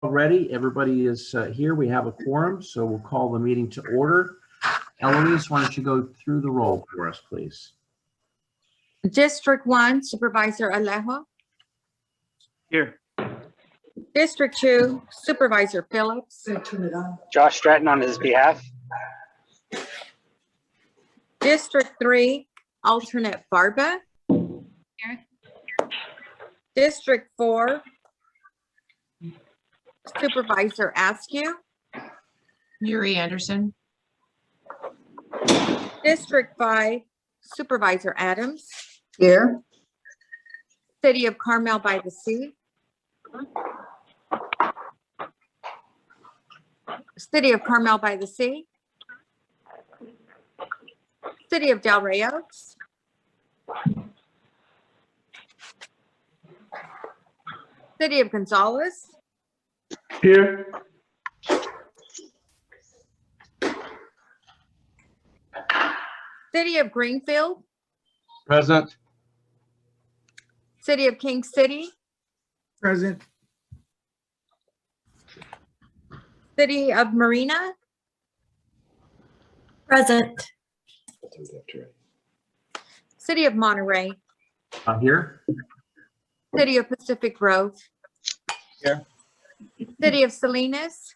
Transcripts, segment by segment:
Already, everybody is here. We have a quorum, so we'll call the meeting to order. Eloise, why don't you go through the roll for us, please? District 1, Supervisor Alejo. Here. District 2, Supervisor Phillips. Josh Stratton on his behalf. District 3, Alternate Barba. Here. District 4, Supervisor Askew. Yuri Anderson. District 5, Supervisor Adams. Here. City of Carmel by the Sea. City of Carmel by the Sea. City of Delray Oaks. City of Gonzales. Here. City of Greenfield. Present. City of King City. Present. City of Marina. Present. City of Monterey. Here. City of Pacific Grove. Here. City of Salinas.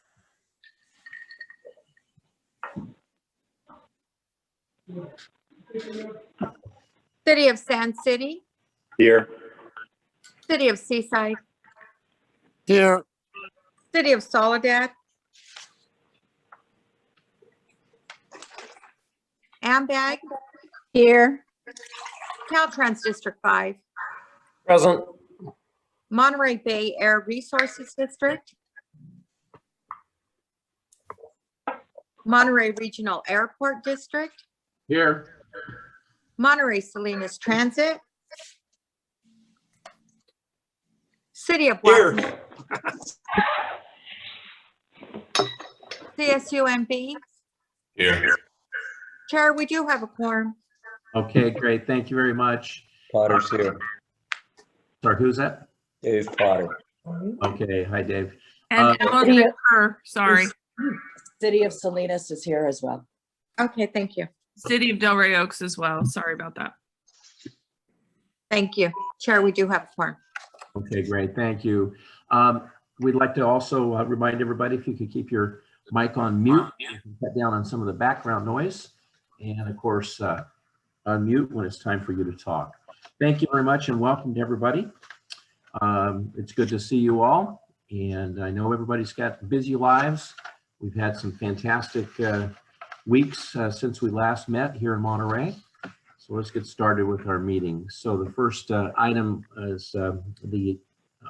City of Sand City. Here. City of Seaside. Here. City of Soledad. Ambag. Here. Caltrans District 5. Present. Monterey Bay Air Resources District. Monterey Regional Airport District. Here. Monterey Salinas Transit. City of Blackman. CSUMB. Here. Chair, we do have a quorum. Okay, great. Thank you very much. Potter's here. Sorry, who's that? Dave Potter. Okay, hi, Dave. And Elizabeth Kerr, sorry. City of Salinas is here as well. Okay, thank you. City of Delray Oaks as well. Sorry about that. Thank you. Chair, we do have a quorum. Okay, great. Thank you. We'd like to also remind everybody if you could keep your mic on mute, cut down on some of the background noise, and of course, unmute when it's time for you to talk. Thank you very much and welcome to everybody. It's good to see you all, and I know everybody's got busy lives. We've had some fantastic weeks since we last met here in Monterey. So let's get started with our meeting. So the first item is the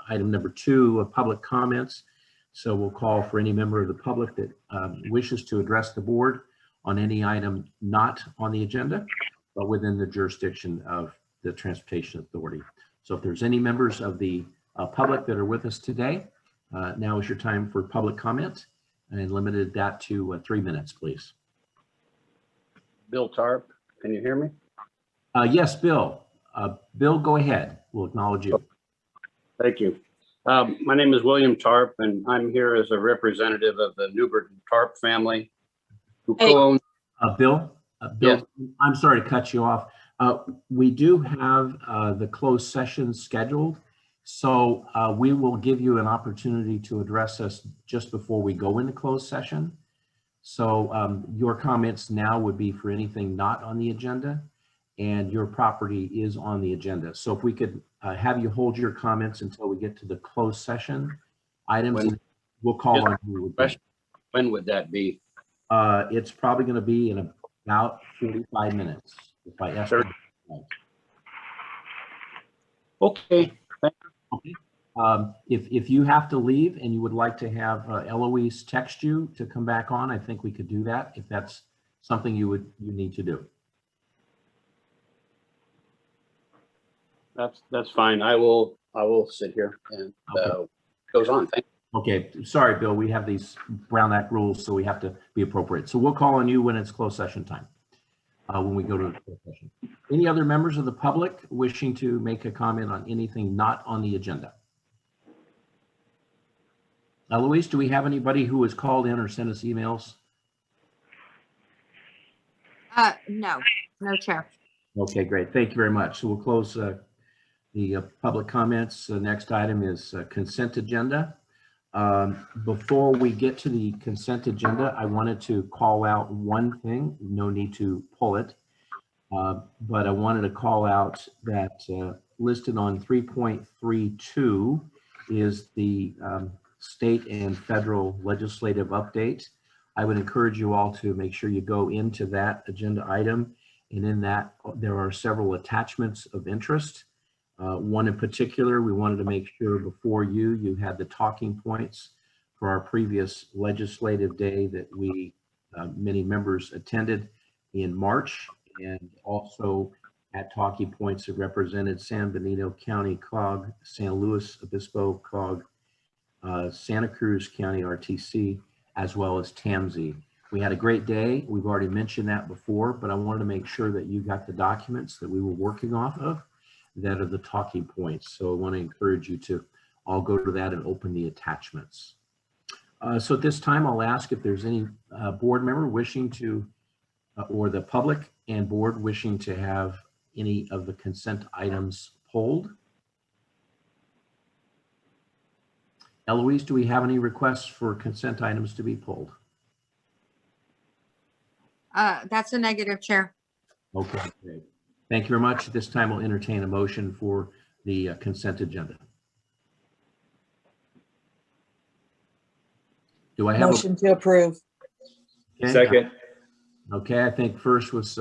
item number 2, public comments. So we'll call for any member of the public that wishes to address the board on any item not on the agenda, but within the jurisdiction of the Transportation Authority. So if there's any members of the public that are with us today, now is your time for public comment, and limited that to 3 minutes, please. Bill Tarp, can you hear me? Yes, Bill. Bill, go ahead. We'll acknowledge you. Thank you. My name is William Tarp, and I'm here as a representative of the Newburgh Tarp family, who co-owns. Bill, Yes. I'm sorry to cut you off. We do have the closed session scheduled, so we will give you an opportunity to address us just before we go into closed session. So your comments now would be for anything not on the agenda, and your property is on the agenda. So if we could have you hold your comments until we get to the closed session items, and we'll call on you. When would that be? It's probably going to be in about 45 minutes, if I estimate. Okay. Okay. If you have to leave and you would like to have Eloise text you to come back on, I think we could do that if that's something you need to do. That's fine. I will sit here and goes on. Thank you. Okay, sorry, Bill, we have these Brown Act rules, so we have to be appropriate. So we'll call on you when it's closed session time, when we go to the closed session. Any other members of the public wishing to make a comment on anything not on the agenda? Eloise, do we have anybody who has called in or sent us emails? No, no, Chair. Okay, great. Thank you very much. So we'll close the public comments. The next item is consent agenda. Before we get to the consent agenda, I wanted to call out one thing. No need to pull it. But I wanted to call out that listed on 3.32 is the state and federal legislative update. I would encourage you all to make sure you go into that agenda item. And in that, there are several attachments of interest. One in particular, we wanted to make sure before you had the talking points for our previous legislative day that we, many members attended in March, and also at talking points that represented San Benito County COG, San Luis Obispo COG, Santa Cruz County RTC, as well as TAMC. We had a great day. We've already mentioned that before, but I wanted to make sure that you got the documents that we were working off of that are the talking points. So I want to encourage you to all go to that and open the attachments. So at this time, I'll ask if there's any board member wishing to, or the public and board wishing to have any of the consent items pulled. Eloise, do we have any requests for consent items to be pulled? That's a negative, Chair. Okay, great. Thank you very much. At this time, we'll entertain a motion for the consent agenda. Do I have a Motion to approve. okay? Second. Okay, I think first was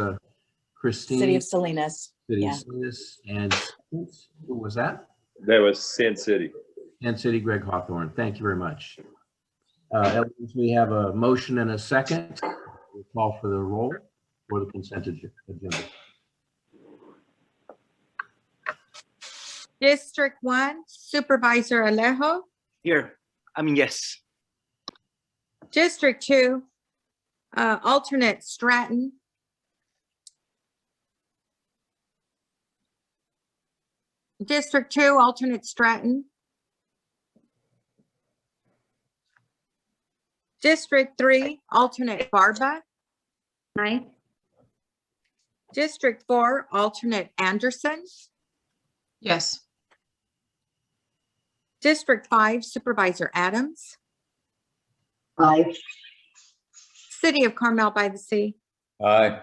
Christine. City of Salinas. City yeah. of Salinas, and who was that? That was Sin City. And City Greg Hawthorne. Thank you very much. Eloise, we have a motion and a second. We'll call for the roll for the consent agenda. District 1, Supervisor Alejo. Here, yes. District 2, alternate Stratton. District 2, alternate Stratton. District 3, alternate Barba. Aye. District 4, alternate Anderson. Yes. District 5, Supervisor Adams. Aye. City of Carmel by the Sea. Aye.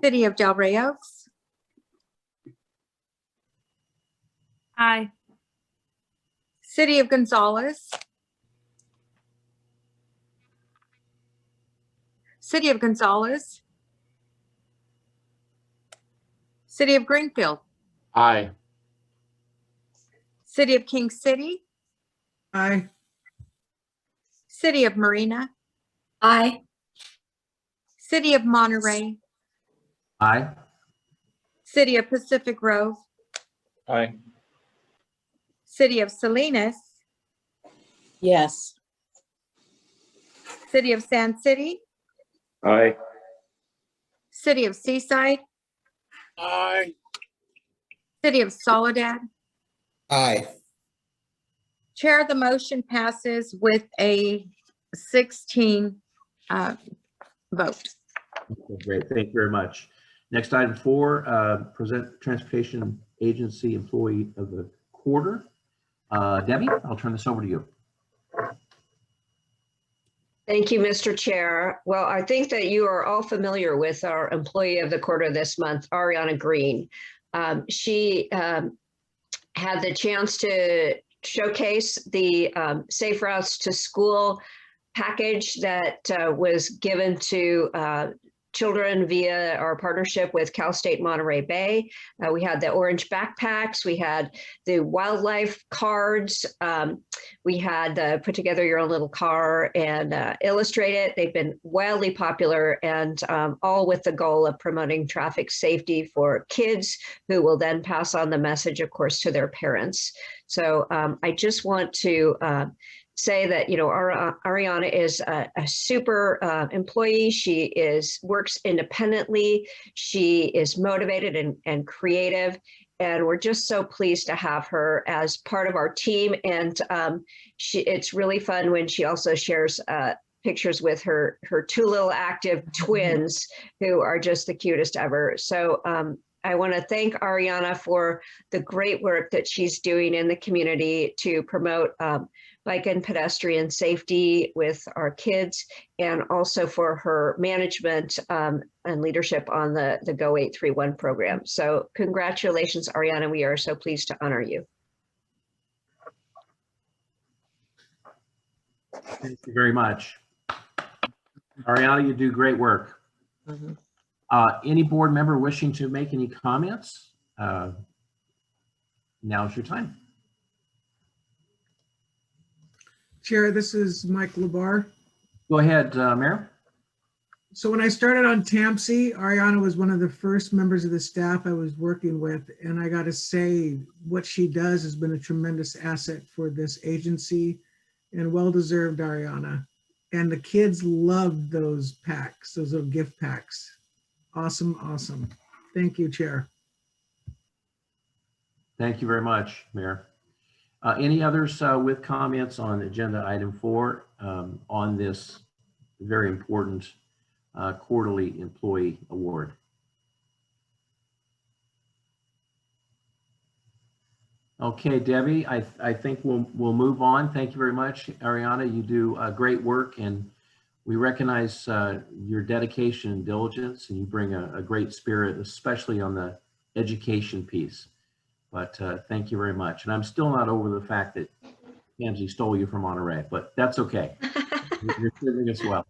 City of Del Rey Oaks. Aye. City of Gonzales. City of Gonzales. City of Greenfield. Aye. City of King City. Aye. City of Marina. Aye. City of Monterey. Aye. City of Pacific Grove. Aye. City of Salinas. Yes. City of Sand City. Aye. City of Seaside. Aye. City of Soledad. Aye. Chair, the motion passes with a 16 vote. Okay, great. Thank you very much. Next item 4, present Transportation Agency Employee of the Quarter. Debbie, I'll turn this over to you. Thank you, Mr. Chair. Well, I think that you are all familiar with our Employee of the Quarter this month, Ariana Green. She had the chance to showcase the Safe Routes to School package that was given to children via our partnership with Cal State Monterey Bay. We had the orange backpacks, we had the wildlife cards, we had the put together your own little car and illustrate it. They've been wildly popular, and all with the goal of promoting traffic safety for kids who will then pass on the message, of course, to their parents. So I just want to say that, you know, Ariana is a super employee. She works independently. She is motivated and creative. And we're just so pleased to have her as part of our team. And it's really fun when she also shares pictures with her two little active twins who are just the cutest ever. So I want to thank Ariana for the great work that she's doing in the community to promote bike and pedestrian safety with our kids, and also for her management and leadership on the Go 831 program. So congratulations, Ariana. We are so pleased to honor you. Thank you very much. Ariana, you do great work. Mhm. Any board member wishing to make any comments? Now's your time. Chair, this is Mike Labar. Go ahead, Mayor. So when I started on TAMC, Ariana was one of the first members of the staff I was working with. And I got to say, what she does has been a tremendous asset for this agency, and well-deserved, Ariana. And the kids loved those packs, those little gift packs. Awesome, awesome. Thank you, Chair. Thank you very much, Mayor. Any others with comments on agenda item 4 on this very important quarterly employee award? Okay, Debbie, I think we'll move on. Thank you very much, Ariana. You do great work, and we recognize your dedication and diligence, and you bring a great spirit, especially on the education piece. But thank you very much. And I'm still not over the fact that TAMC stole you from Monterey, but that's okay. You're serving us well.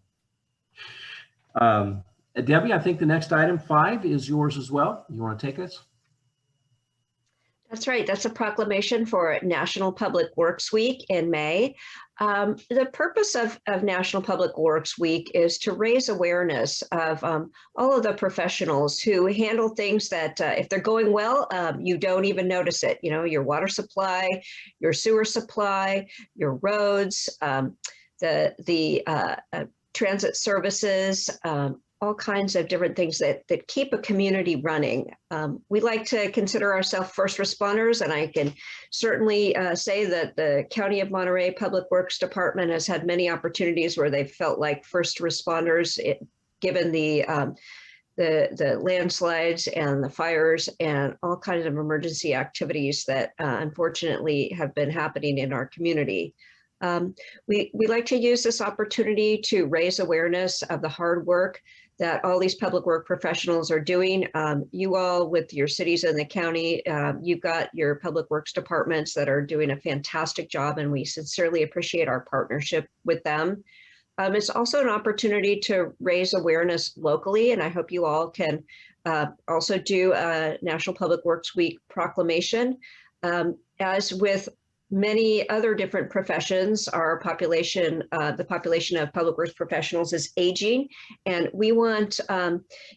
Debbie, I think the next item 5 is yours as well. You want to take us? That's right. That's a proclamation for National Public Works Week in May. The purpose of National Public Works Week is to raise awareness of all of the professionals who handle things that if they're going well, you don't even notice it. You know, your water supply, your sewer supply, your roads, the transit services, all kinds of different things that keep a community running. We like to consider ourselves first responders, and I can certainly say that the County of Monterey Public Works Department has had many opportunities where they've felt like first responders, given the landslides and the fires and all kinds of emergency activities that unfortunately have been happening in our community. We like to use this opportunity to raise awareness of the hard work that all these public work professionals are doing. You all, with your cities and the county, you've got your public works departments that are doing a fantastic job, and we sincerely appreciate our partnership with them. It's also an opportunity to raise awareness locally, and I hope you all can also do a National Public Works Week proclamation. As with many other different professions, our population, the population of public works professionals is aging, and we want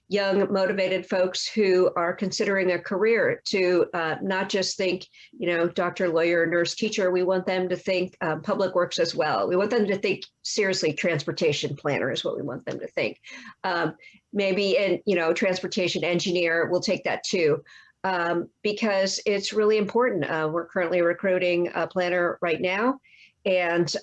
young, motivated folks who are considering a career to not just think, you know, doctor, lawyer, nurse, teacher. We want them to think public works as well. We want them to think seriously transportation planner is what we want them to think. Maybe, and you know, transportation engineer, we'll take that too. Because it's really important. We're currently recruiting a planner right now, and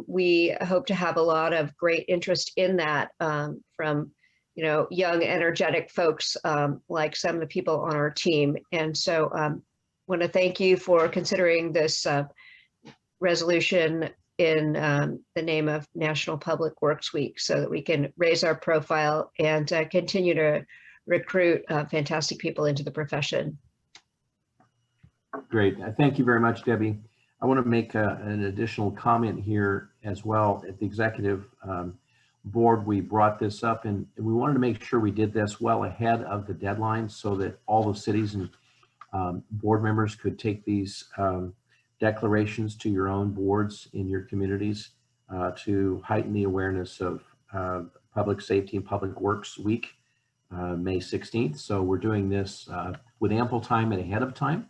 we hope to have a lot of great interest in that from, you know, young, energetic folks like some of the people on our team. And so want to thank you for considering this resolution in the name of National Public Works Week, so that we can raise our profile and continue to recruit fantastic people into the profession. Great. Thank you very much, Debbie. I want to make an additional comment here as well. At the executive board, we brought this up, and we wanted to make sure we did this well ahead of the deadline so that all the cities and board members could take these declarations to your own boards in your communities to heighten the awareness of Public Safety and Public Works Week. May 16th. So we're doing this with ample time and ahead of time.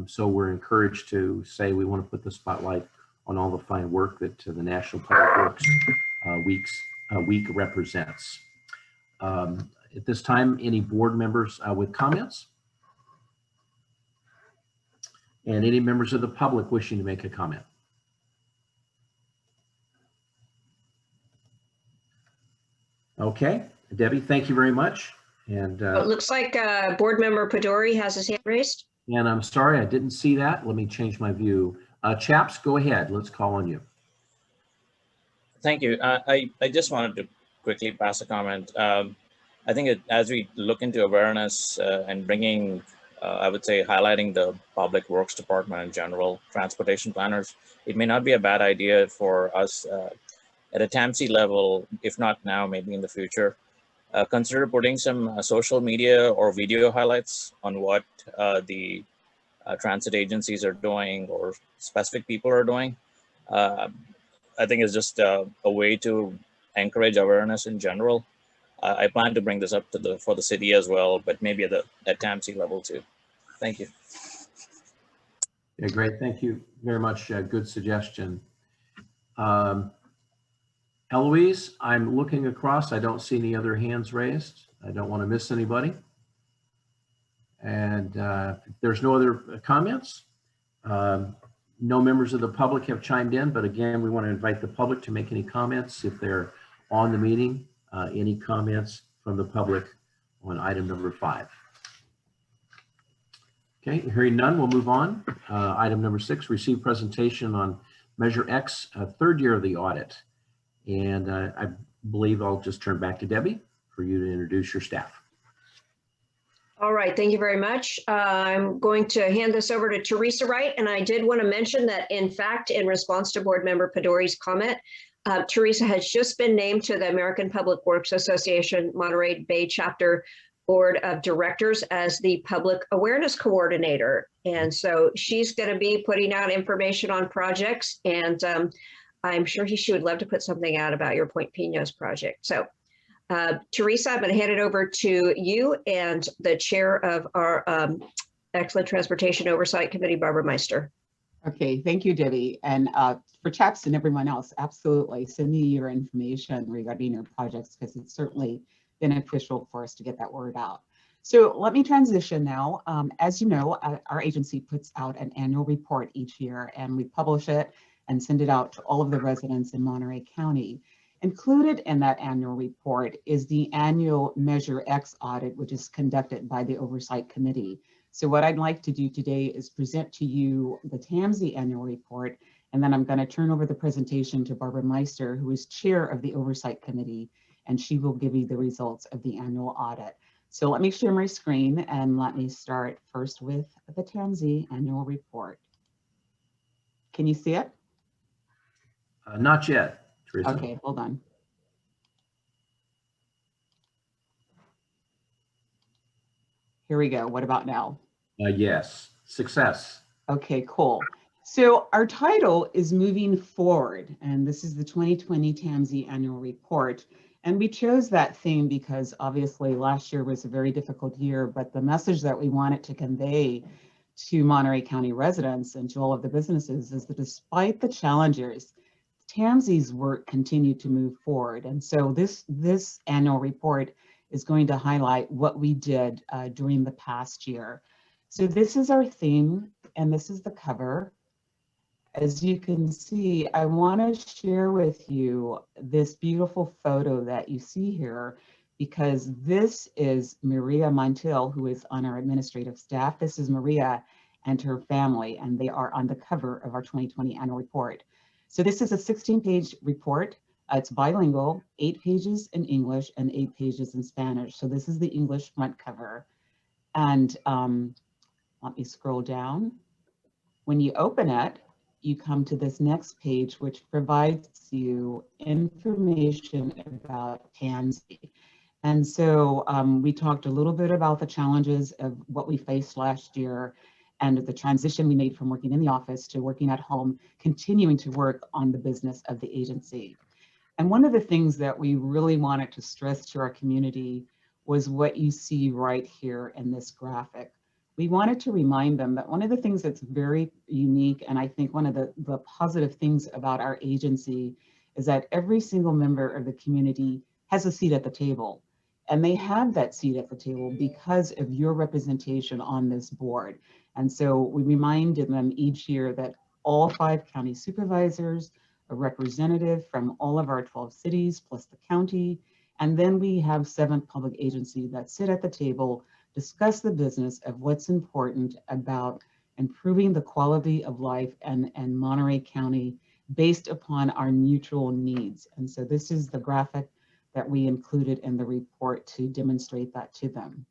So we're encouraged to say we want to put the spotlight on all the fine work that the National Public Works Week represents. At this time, any board members with comments? And any members of the public wishing to make a comment? Okay, Debbie, thank you very much. And It looks like Board Member Podori has his hand raised. I'm sorry, I didn't see that. Let me change my view. Chaps, go ahead. Let's call on you. Thank you. I just wanted to quickly pass a comment. I think as we look into awareness and bringing, I would say, highlighting the public works department in general, transportation planners, it may not be a bad idea for us at a TAMC level, if not now, maybe in the future, consider putting some social media or video highlights on what the transit agencies are doing or specific people are doing. I think it's just a way to encourage awareness in general. I plan to bring this up to for the city as well, but maybe at TAMC level too. Thank you. Yeah, great. Thank you very much. Good suggestion. Eloise, I'm looking across. I don't see any other hands raised. I don't want to miss anybody. And if there's no other comments. No members of the public have chimed in, but again, we want to invite the public to make any comments if they're on the meeting. Any comments from the public on item number 5? Okay, hearing none, we'll move on. Item number 6, receive presentation on Measure X, third year of the audit. And I believe I'll just turn back to Debbie for you to introduce your staff. All right, thank you very much. I'm going to hand this over to Teresa Wright, and I did want to mention that, in fact, in response to Board Member Podori's comment, Teresa has just been named to the American Public Works Association Monterey Bay Chapter Board of Directors as the Public Awareness Coordinator. And so she's going to be putting out information on projects, and I'm sure she would love to put something out about your Point Pinos project. So Teresa, I'm going to hand it over to you and the chair of our Excellent Transportation Oversight Committee, Barbara Meister. Okay, thank you, Debbie. And for Chaps and everyone else, absolutely send me your information regarding your projects, because it's certainly beneficial for us to get that word out. So let me transition now. As you know, our agency puts out an annual report each year, and we publish it and send it out to all of the residents in Monterey County. Included in that annual report is the annual Measure X audit, which is conducted by the Oversight Committee. So what I'd like to do today is present to you the TAMC annual report, and then I'm going to turn over the presentation to Barbara Meister, who is chair of the Oversight Committee, and she will give you the results of the annual audit. So let me share my screen, and let me start first with the TAMC annual report. Can you see it? Not yet, Teresa. Okay, hold on. Here we go. What about now? Yes, success. Okay, cool. So our title is Moving Forward, and this is the 2020 TAMC annual report. And we chose that theme because obviously last year was a very difficult year, but the message that we wanted to convey to Monterey County residents and to all of the businesses is that despite the challenges, TAMC's work continued to move forward. And so this annual report is going to highlight what we did during the past year. So this is our theme, and this is the cover. As you can see, I want to share with you this beautiful photo that you see here, because this is Maria Montiel, who is on our administrative staff. This is Maria and her family, and they are on the cover of our 2020 annual report. So this is a 16-page report. It's bilingual, 8 pages in English and 8 pages in Spanish. So this is the English front cover. And let me scroll down. When you open it, you come to this next page, which provides you information about TAMC. And so we talked a little bit about the challenges of what we faced last year and the transition we made from working in the office to working at home, continuing to work on the business of the agency. And one of the things that we really wanted to stress to our community was what you see right here in this graphic. We wanted to remind them that one of the things that's very unique, and I think one of the positive things about our agency, is that every single member of the community has a seat at the table. And they have that seat at the table because of your representation on this board. And so we reminded them each year that all 5 county supervisors, a representative from all of our 12 cities plus the county, and then we have 7 public agencies that sit at the table, discuss the business of what's important about improving the quality of life and Monterey County based upon our mutual needs. And so this is the graphic that we included in the report to demonstrate that to them.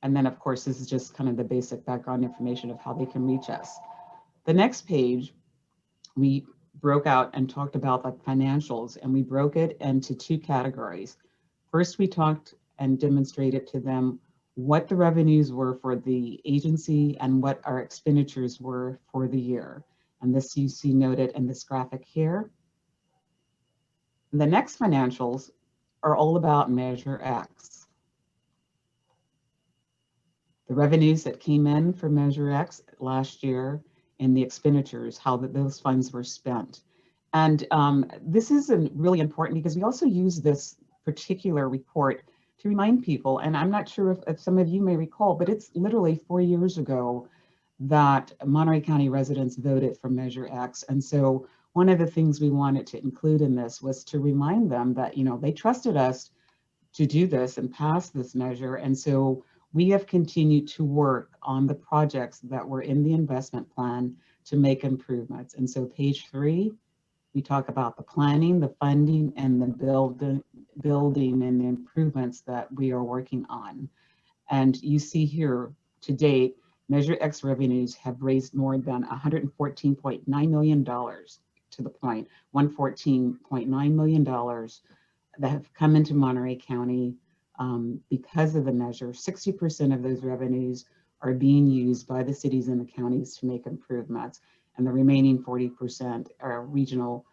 And then of course, this is just kind of the basic background information of how they can reach us. The next page, we broke out and talked about the financials, and we broke it into 2 categories. First, we talked and demonstrated to them what the revenues were for the agency and what our expenditures were for the year. And this you see noted in this graphic here. The next financials are all about Measure X. The revenues that came in for Measure X last year and the expenditures, how those funds were spent. And this is really important because we also use this particular report to remind people, and I'm not sure if some of you may recall, but it's literally 4 years ago that Monterey County residents voted for Measure X. And so one of the things we wanted to include in this was to remind them that, you know, they trusted us to do this and pass this measure. And so we have continued to work on the projects that were in the investment plan to make improvements. And so page 3, we talk about the planning, the funding, and the building and the improvements that we are working on. And you see here to date, Measure X revenues have raised more than $114.9 million, to the point, $114.9 million that have come into Monterey County because of the measure. 60% of those revenues are being used by the cities and the counties to make improvements, and the remaining 40% are regional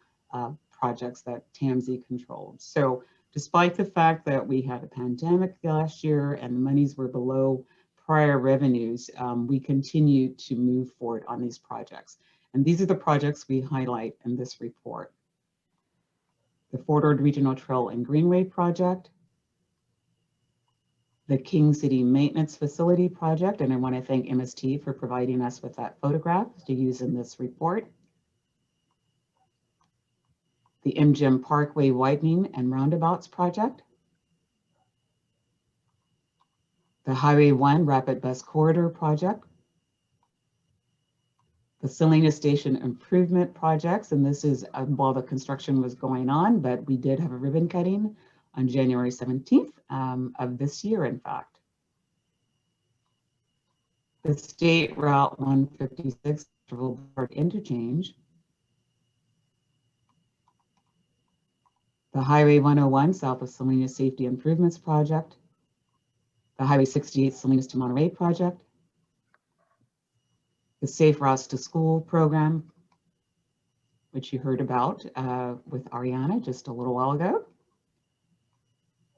projects that TAMC controlled. So despite the fact that we had a pandemic last year and the monies were below prior revenues, we continue to move forward on these projects. And these are the projects we highlight in this report. The Fort Ord Regional Trail and Greenway Project, the King City Maintenance Facility Project, and I want to thank MST for providing us with that photograph to use in this report. The MGM Parkway Widening and Roundabouts Project. The Highway 1 Rapid Bus Corridor Project. The Salinas Station Improvement Projects, and this is while the construction was going on, but we did have a ribbon cutting on January 17th of this year, in fact. The State Route 156 Boulevard Interchange. The Highway 101 South of Salinas Safety Improvements Project. The Highway 68 Salinas to Monterey Project. The Safe Routes to School program, which you heard about with Ariana just a little while ago.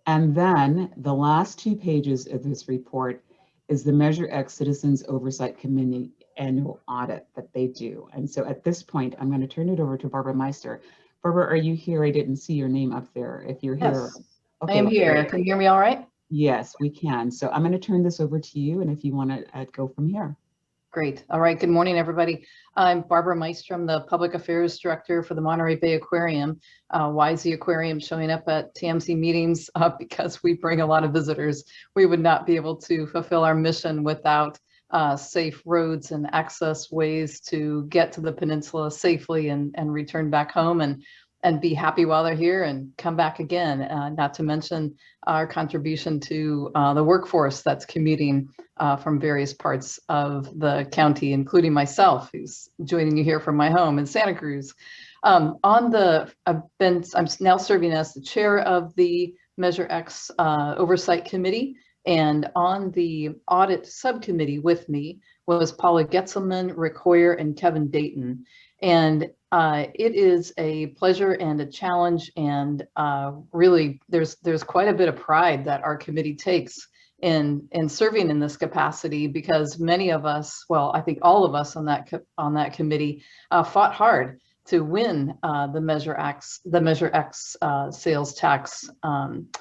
And then the last 2 pages of this report is the Measure X Citizens Oversight Committee annual audit that they do. And so at this point, I'm going to turn it over to Barbara Meister. Barbara, are you here? I didn't see your name up there. If you're here. Yes, okay, I am here. Great. Can you hear me all right? Yes, we can. So I'm going to turn this over to you. And if you want to go from here. Great. All right. Good morning, everybody. I'm Barbara Meister. I'm the Public Affairs Director for the Monterey Bay Aquarium. Why is the aquarium showing up at TAMC meetings? Because we bring a lot of visitors. We would not be able to fulfill our mission without safe roads and access ways to get to the peninsula safely and return back home and be happy while they're here and come back again, not to mention our contribution to the workforce that's commuting from various parts of the county, including myself, who's joining you here from my home in Santa Cruz. I'm now serving as the chair of the Measure X Oversight Committee, and on the audit subcommittee with me was Paula Getzelman, Rick Hoyer, and Kevin Dayton. And it is a pleasure and a challenge, and really there's quite a bit of pride that our committee takes in serving in this capacity, because many of us, well, I think all of us on that committee fought hard to win the Measure X sales tax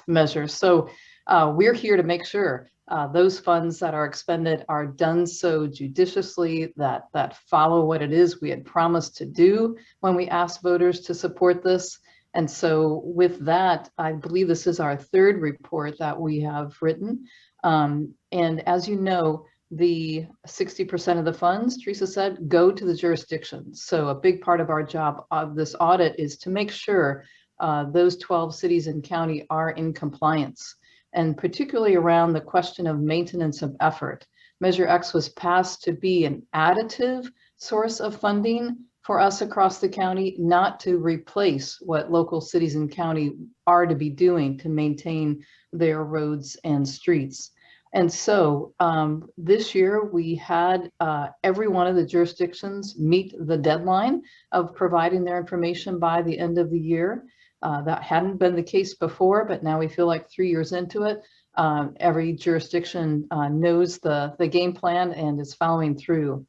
measure. So we're here to make sure those funds that are expended are done so judiciously, that follow what it is we had promised to do when we asked voters to support this. And so with that, I believe this is our third report that we have written. And as you know, the 60% of the funds, Teresa said, go to the jurisdictions. So a big part of our job of this audit is to make sure those 12 cities and county are in compliance, and particularly around the question of maintenance of effort. Measure X was passed to be an additive source of funding for us across the county, not to replace what local cities and county are to be doing to maintain their roads and streets. And so this year we had every one of the jurisdictions meet the deadline of providing their information by the end of the year. That hadn't been the case before, but now we feel like 3 years into it, every jurisdiction knows the game plan and is following through.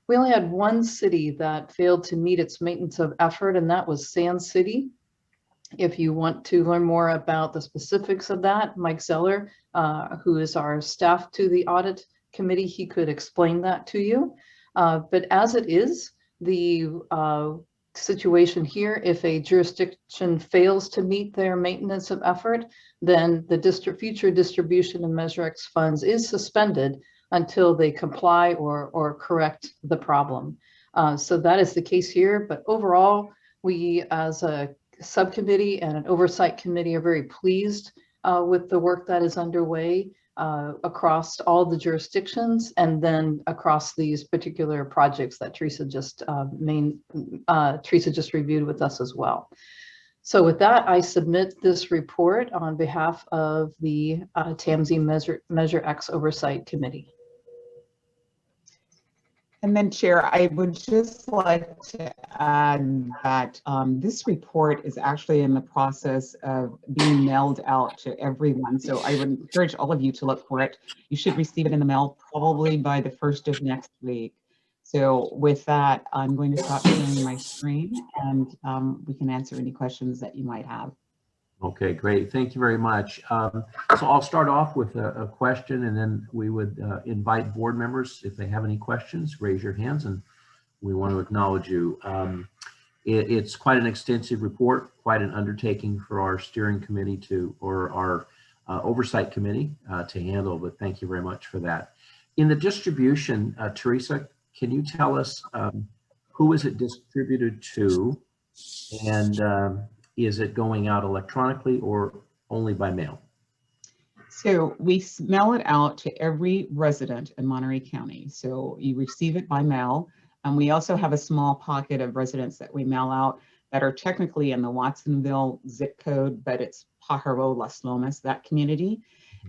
We only had one city that failed to meet its maintenance of effort, and that was Sand City. If you want to learn more about the specifics of that, Mike Zeller, who is our staff to the audit committee, he could explain that to you. But as it is, the situation here, if a jurisdiction fails to meet their maintenance of effort, then the future distribution of Measure X funds is suspended until they comply or correct the problem. So that is the case here. But overall, we as a subcommittee and an oversight committee are very pleased with the work that is underway across all the jurisdictions, and then across these particular projects that Teresa just reviewed with us as well. So with that, I submit this report on behalf of the TAMC Measure X Oversight Committee. And then, Chair, I would just like to add that this report is actually in the process of being mailed out to everyone. So I would encourage all of you to look for it. You should receive it in the mail probably by the 1st of next week. So with that, I'm going to stop sharing my screen, and we can answer any questions that you might have. Okay, great. Thank you very much. So I'll start off with a question, and then we would invite board members, if they have any questions, raise your hands, and we want to acknowledge you. It's quite an extensive report, quite an undertaking for our steering committee or our oversight committee to handle, but thank you very much for that. In the distribution, Teresa, can you tell us who is it distributed to, and is it going out electronically or only by mail? So we mail it out to every resident in Monterey County. So you receive it by mail. And we also have a small pocket of residents that we mail out that are technically in the Watsonville zip code, but it's Pajaro, Las Lomas, that community.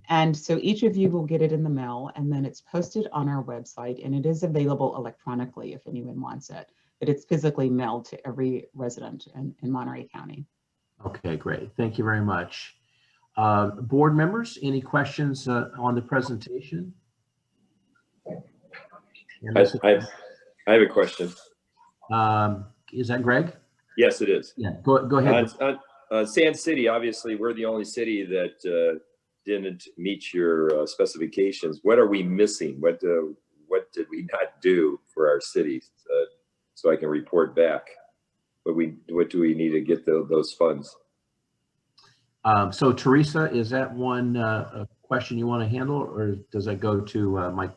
And so each of you will get it in the mail, and then it's posted on our website, and it is available electronically if anyone wants it, but it's physically mailed to every resident in Monterey County. Okay, great. Thank you very much. Board members, any questions on the presentation? I have a question. Is that Greg? Yes, it is. Yeah, go ahead. Sand City, obviously, we're the only city that didn't meet your specifications. What are we missing? What did we not do for our cities so I can report back? What do we need to get those funds? So Teresa, is that one a question you want to handle, or does that go to Mike?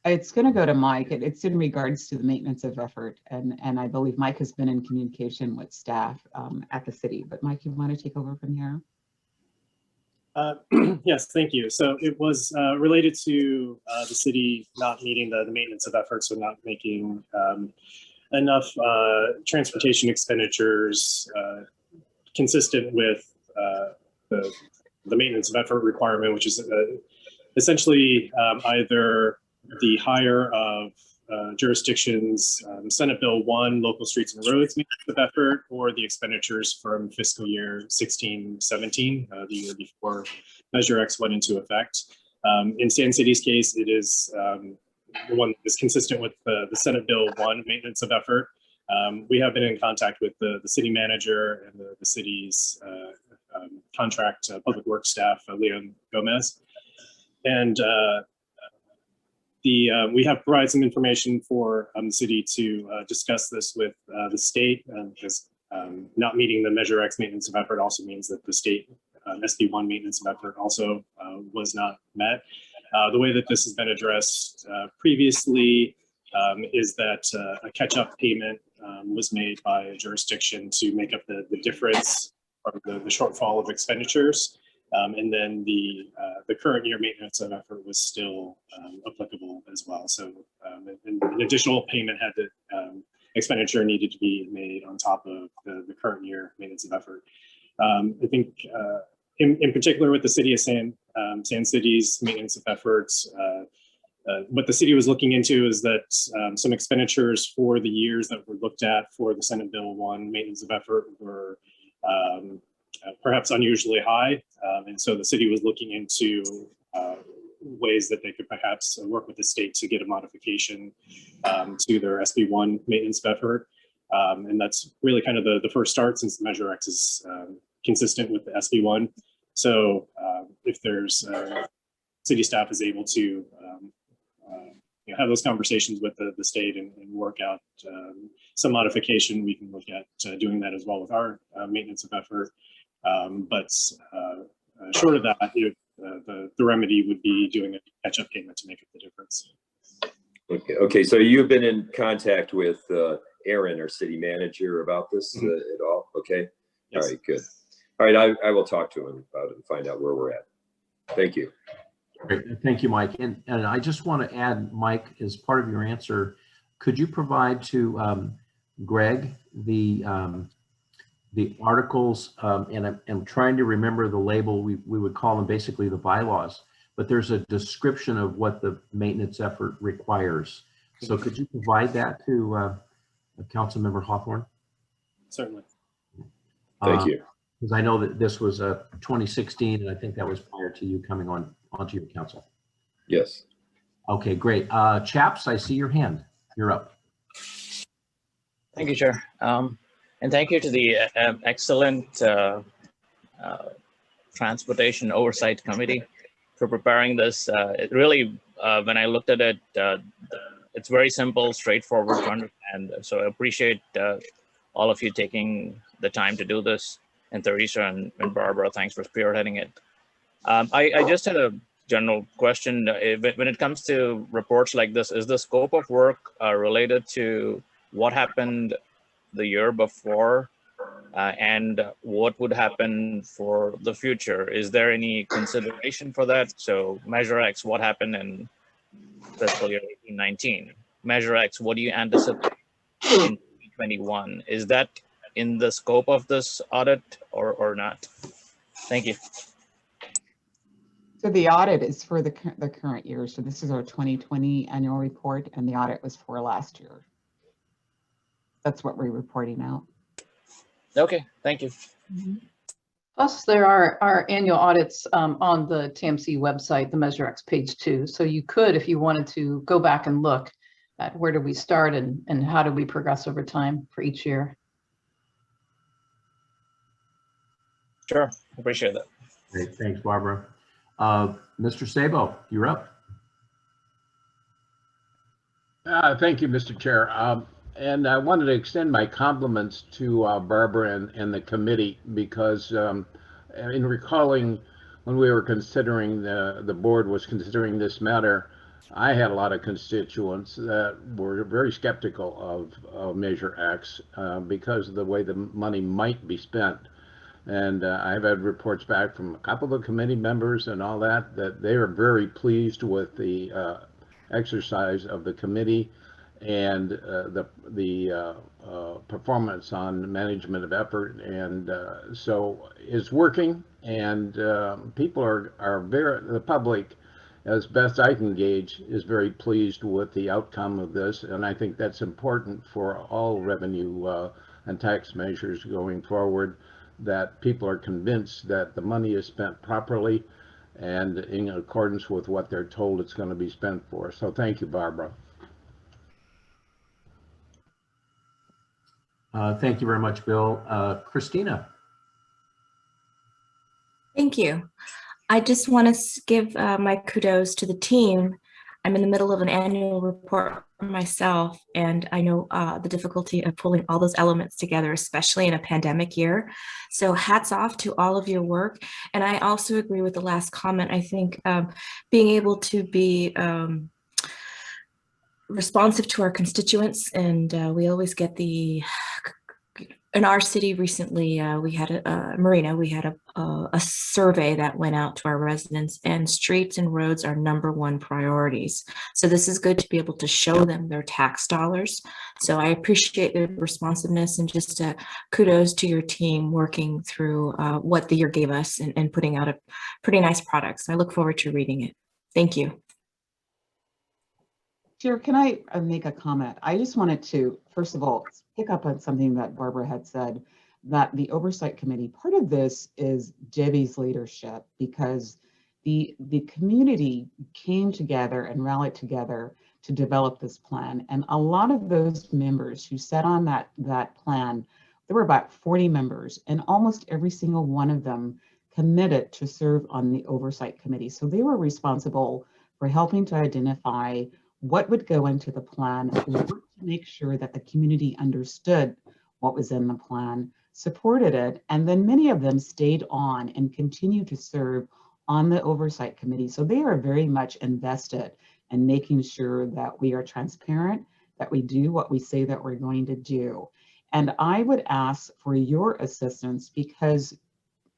It's going to go to Mike. It's in regards to the maintenance of effort, and I believe Mike has been in communication with staff at the city. But Mike, you want to take over from here? Yes, thank you. So it was related to the city not meeting the maintenance of efforts, so not making enough transportation expenditures consistent with the maintenance of effort requirement, which is essentially either the hire of jurisdictions, Senate Bill 1, local streets and roads maintenance of effort, or the expenditures from fiscal year 16-17, the year before Measure X went into effect. In Sand City's case, it is the one that is consistent with the Senate Bill 1 maintenance of effort. We have been in contact with the city manager and the city's contract public works staff, Leon Gomez. And we have provided some information for the city to discuss this with the state, because not meeting the Measure X maintenance of effort also means that the state SB1 maintenance of effort also was not met. The way that this has been addressed previously is that a catch-up payment was made by a jurisdiction to make up the difference or the shortfall of expenditures. And then the current year maintenance of effort was still applicable as well. So an additional payment had to, expenditure needed to be made on top of the current year maintenance of effort. I think in particular with the city of Sand City's maintenance of efforts, what the city was looking into is that some expenditures for the years that were looked at for the Senate Bill 1 maintenance of effort were perhaps unusually high. And so the city was looking into ways that they could perhaps work with the state to get a modification to their SB1 maintenance of effort. And that's really kind of the first start, since the Measure X is consistent with the SB1. So if there's city staff is able to have those conversations with the state and work out some modification, we can look at doing that as well with our maintenance of effort. But short of that, the remedy would be doing a catch-up payment to make up the difference. Okay. So you've been in contact with Aaron, our city manager, about this at all? Okay. Yes. All right, good. All right, I will talk to him about it and find out where we're at. Thank you. Great. Thank you, Mike. And I just want to add, Mike, as part of your answer, could you provide to Greg the articles, and I'm trying to remember the label, we would call them basically the bylaws, but there's a description of what the maintenance effort requires. So could you provide that to Councilmember Hawthorne? Certainly. Thank you. Because I know that this was 2016, and I think that was prior to you coming onto your council. Yes. Okay, great. Chaps, I see your hand. You're up. Thank you, Chair. And thank you to the excellent Transportation Oversight Committee for preparing this. It really, when I looked at it, it's very simple, straightforward to understand. So I appreciate all of you taking the time to do this. And Theresa and Barbara, thanks for spearheading it. I just had a general question. When it comes to reports like this, is the scope of work related to what happened the year before and what would happen for the future? Is there any consideration for that? So Measure X, what happened in fiscal year 18-19? Measure X, what do you anticipate in 2021? Is that in the scope of this audit or not? Thank you. So the audit is for the current year. So this is our 2020 annual report, and the audit was for last year. That's what we're reporting out. Okay, thank you. Plus, there are our annual audits on the TAMC website, the Measure X page 2. So you could, if you wanted to, go back and look at where did we start and how did we progress over time for each year. Sure, appreciate that. Great, thanks, Barbara. Mr. Sabo, you're up. Thank you, Mr. Chair. And I wanted to extend my compliments to Barbara and the committee, because in recalling when we were considering, the board was considering this matter, I had a lot of constituents that were very skeptical of Measure X because of the way the money might be spent. And I've had reports back from a couple of committee members and all that they are very pleased with the exercise of the committee and the performance on management of effort. And so it's working, and people are the public, as best I can gauge, is very pleased with the outcome of this. And I think that's important for all revenue and tax measures going forward, that people are convinced that the money is spent properly and in accordance with what they're told it's going to be spent for. So thank you, Barbara. Thank you very much, Bill. Christina. Thank you. I just want to give my kudos to the team. I'm in the middle of an annual report myself, and I know the difficulty of pulling all those elements together, especially in a pandemic year. So hats off to all of your work. And I also agree with the last comment. I think being able to be responsive to our constituents, and we always get in our city recently, we had Marina, we had a survey that went out to our residents, and streets and roads are #1 priorities. So this is good to be able to show them their tax dollars. So I appreciate the responsiveness, and just kudos to your team working through what the year gave us and putting out a pretty nice product. So I look forward to reading it. Thank you. Chair, can I make a comment? I just wanted to, first of all, pick up on something that Barbara had said, that the Oversight Committee, part of this is Debbie's leadership, because the community came together and rallied together to develop this plan. And a lot of those members who sat on that plan, there were about 40 members, and almost every single one of them committed to serve on the Oversight Committee. So they were responsible for helping to identify what would go into the plan, work to make sure that the community understood what was in the plan, supported it, and then many of them stayed on and continue to serve on the Oversight Committee. So they are very much invested in making sure that we are transparent, that we do what we say that we're going to do. And I would ask for your assistance, because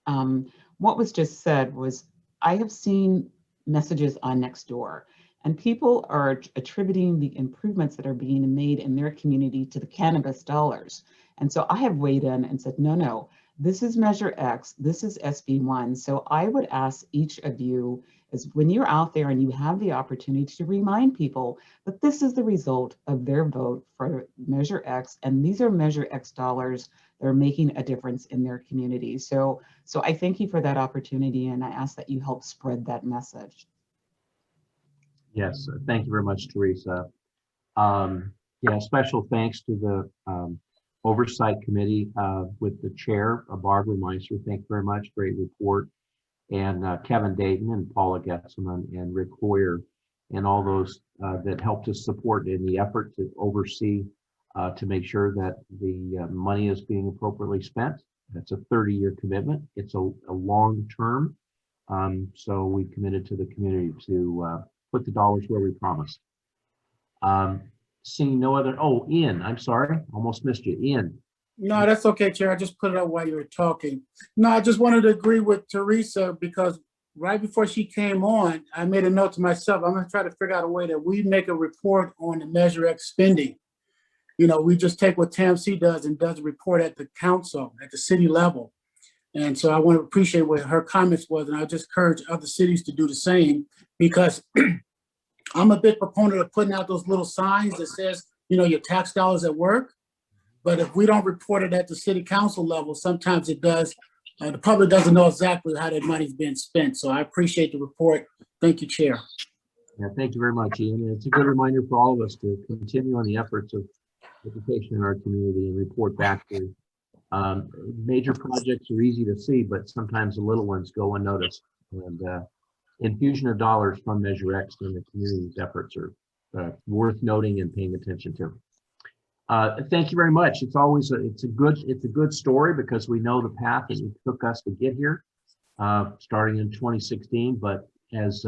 what was just said was, I have seen messages on Nextdoor, and people are attributing the improvements that are being made in their community to the cannabis dollars. And so I have weighed in and said, no, this is Measure X, this is SB1. So I would ask each of you, is when you're out there and you have the opportunity, to remind people that this is the result of their vote for Measure X, and these are Measure X dollars that are making a difference in their community. So I thank you for that opportunity, and I ask that you help spread that message. Yes, thank you very much, Teresa. Yeah, special thanks to the Oversight Committee with the chair, Barbara Meister. Thank you very much. Great report. And Kevin Dayton and Paula Getzelman and Rick Hoyer and all those that helped us support in the effort to oversee to make sure that the money is being appropriately spent. That's a 30-year commitment. It's a long term. So we committed to the community to put the dollars where we promised. Seeing no other, oh, Ian, I'm sorry, almost missed you. Ian. No, that's okay, Chair. I just put it up while you were talking. No, I just wanted to agree with Teresa, because right before she came on, I made a note to myself, I'm gonna try to figure out a way that we make a report on the Measure X spending. You know, we just take what TAMC does and does a report at the council, at the city level. And so I want to appreciate what her comments was, and I just encourage other cities to do the same, because I'm a big proponent of putting out those little signs that says, you know, your tax dollars at work. But if we don't report it at the city council level, sometimes it does, the public doesn't know exactly how that money's being spent. So I appreciate the report. Thank you, Chair. Yeah, thank you very much, Ian. And it's a good reminder for all of us to continue on the efforts of education in our community and report back to major projects are easy to see, but sometimes the little ones go unnoticed. And infusion of dollars from Measure X in the community's efforts are worth noting and paying attention to. Thank you very much. It's always it's a good story, because we know the path that it took us to get here, starting in 2016. But as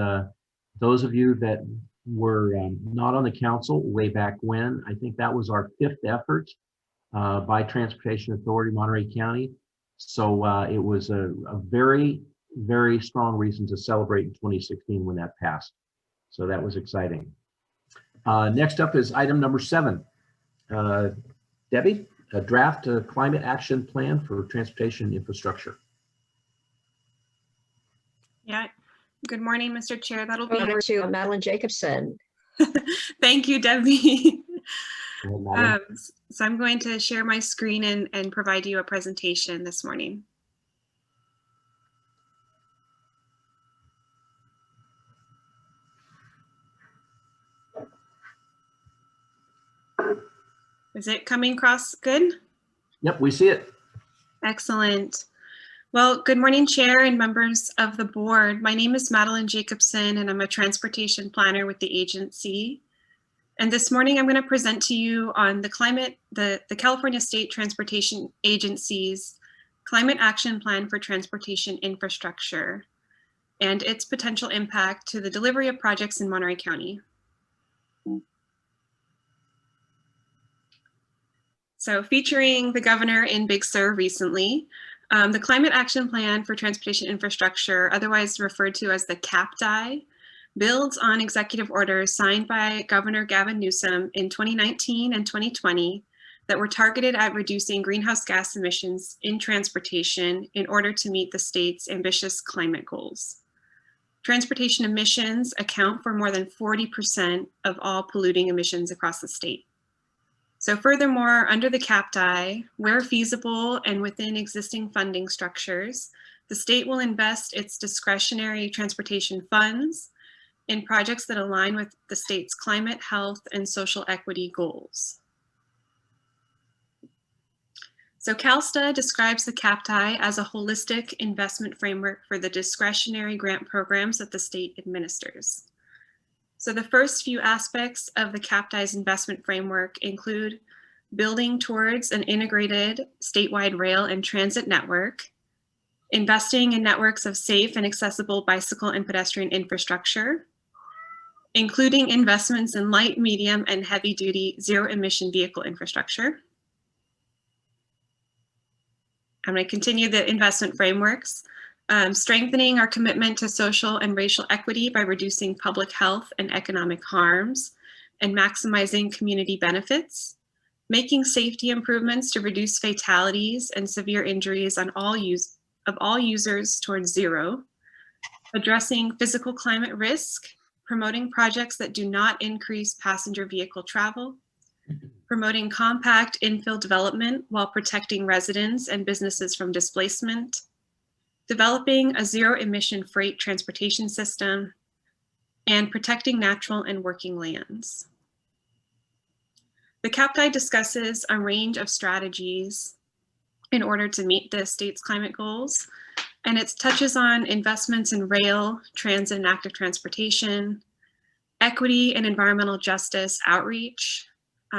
those of you that were not on the council way back when, I think that was our 5th effort by Transportation Authority, Monterey County. So it was a very, very strong reason to celebrate in 2016 when that passed. So that was exciting. Next up is item number 7. Debbie, a draft climate action plan for transportation infrastructure. Yeah. Good morning, Mr. Chair. That'll be Over to Madeline Jacobson. Thank you, Debbie. Well, So I'm going to share my screen and provide you a presentation this morning. Is it coming across good? Yep, we see it. Excellent. Well, good morning, Chair and members of the board. My name is Madeline Jacobson, and I'm a transportation planner with the agency. And this morning, I'm going to present to you on the California State Transportation Agency's Climate Action Plan for Transportation Infrastructure and its potential impact to the delivery of projects in Monterey County. So featuring the governor in Big Sur recently, the Climate Action Plan for Transportation Infrastructure, otherwise referred to as the CAPTI, builds on executive orders signed by Governor Gavin Newsom in 2019 and 2020 that were targeted at reducing greenhouse gas emissions in transportation in order to meet the state's ambitious climate goals. Transportation emissions account for more than 40% of all polluting emissions across the state. So furthermore, under the CAPTI, where feasible and within existing funding structures, the state will invest its discretionary transportation funds in projects that align with the state's climate, health, and social equity goals. So CalSTA describes the CAPTI as a holistic investment framework for the discretionary grant programs that the state administers. So the first few aspects of the CAPTI's investment framework include building towards an integrated statewide rail and transit network, investing in networks of safe and accessible bicycle and pedestrian infrastructure, including investments in light, medium, and heavy-duty zero-emission vehicle infrastructure. I'm going to continue the investment frameworks. Strengthening our commitment to social and racial equity by reducing public health and economic harms and maximizing community benefits, making safety improvements to reduce fatalities and severe injuries on all users towards zero, addressing physical climate risk, promoting projects that do not increase passenger vehicle travel, promoting compact infill development while protecting residents and businesses from displacement, developing a zero-emission freight transportation system, and protecting natural and working lands. The CAPTI discusses a range of strategies in order to meet the state's climate goals, and it touches on investments in rail, transit, and active transportation, equity and environmental justice outreach,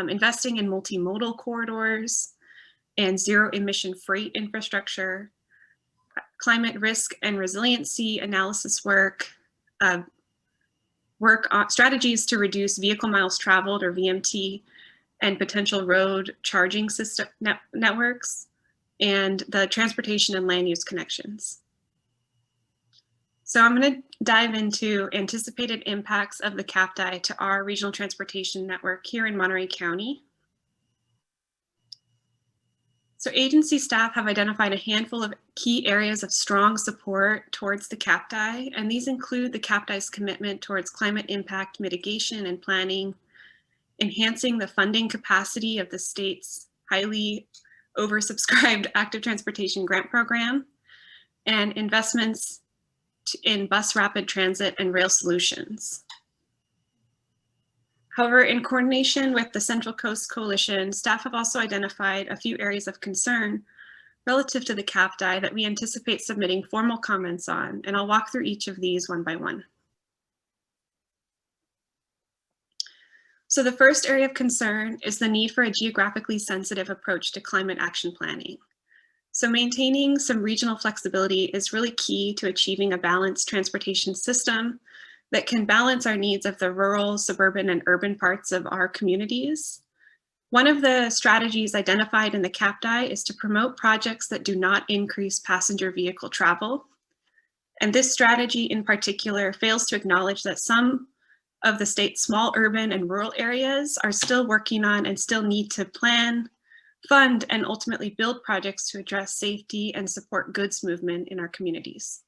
investing in multimodal corridors, and zero-emission freight infrastructure, climate risk and resiliency analysis work, work on strategies to reduce vehicle miles traveled or VMT, and potential road charging system networks, and the transportation and land use connections. So I'm going to dive into anticipated impacts of the CAPTI to our regional transportation network here in Monterey County. So agency staff have identified a handful of key areas of strong support towards the CAPTI, and these include the CAPTI's commitment towards climate impact mitigation and planning, enhancing the funding capacity of the state's highly oversubscribed active transportation grant program, and investments in bus rapid transit and rail solutions. However, in coordination with the Central Coast Coalition, staff have also identified a few areas of concern relative to the CAPTI that we anticipate submitting formal comments on, and I'll walk through each of these one by one. So the first area of concern is the need for a geographically sensitive approach to climate action planning. So maintaining some regional flexibility is really key to achieving a balanced transportation system that can balance our needs of the rural, suburban, and urban parts of our communities. One of the strategies identified in the CAPTI is to promote projects that do not increase passenger vehicle travel. And this strategy in particular fails to acknowledge that some of the state's small urban and rural areas are still working on and still need to plan, fund, and ultimately build projects to address safety and support goods movement in our communities.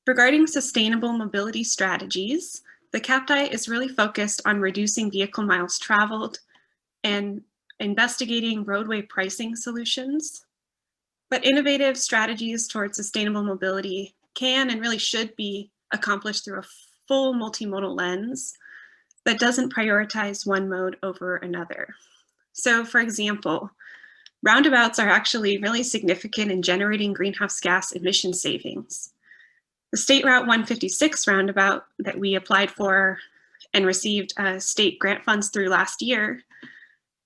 Regarding sustainable mobility strategies, the CAPTI is really focused on reducing vehicle miles traveled and investigating roadway pricing solutions. But innovative strategies towards sustainable mobility can and really should be accomplished through a full multimodal lens that doesn't prioritize one mode over another. So for example, roundabouts are actually really significant in generating greenhouse gas emission savings. The State Route 156 roundabout that we applied for and received state grant funds through last year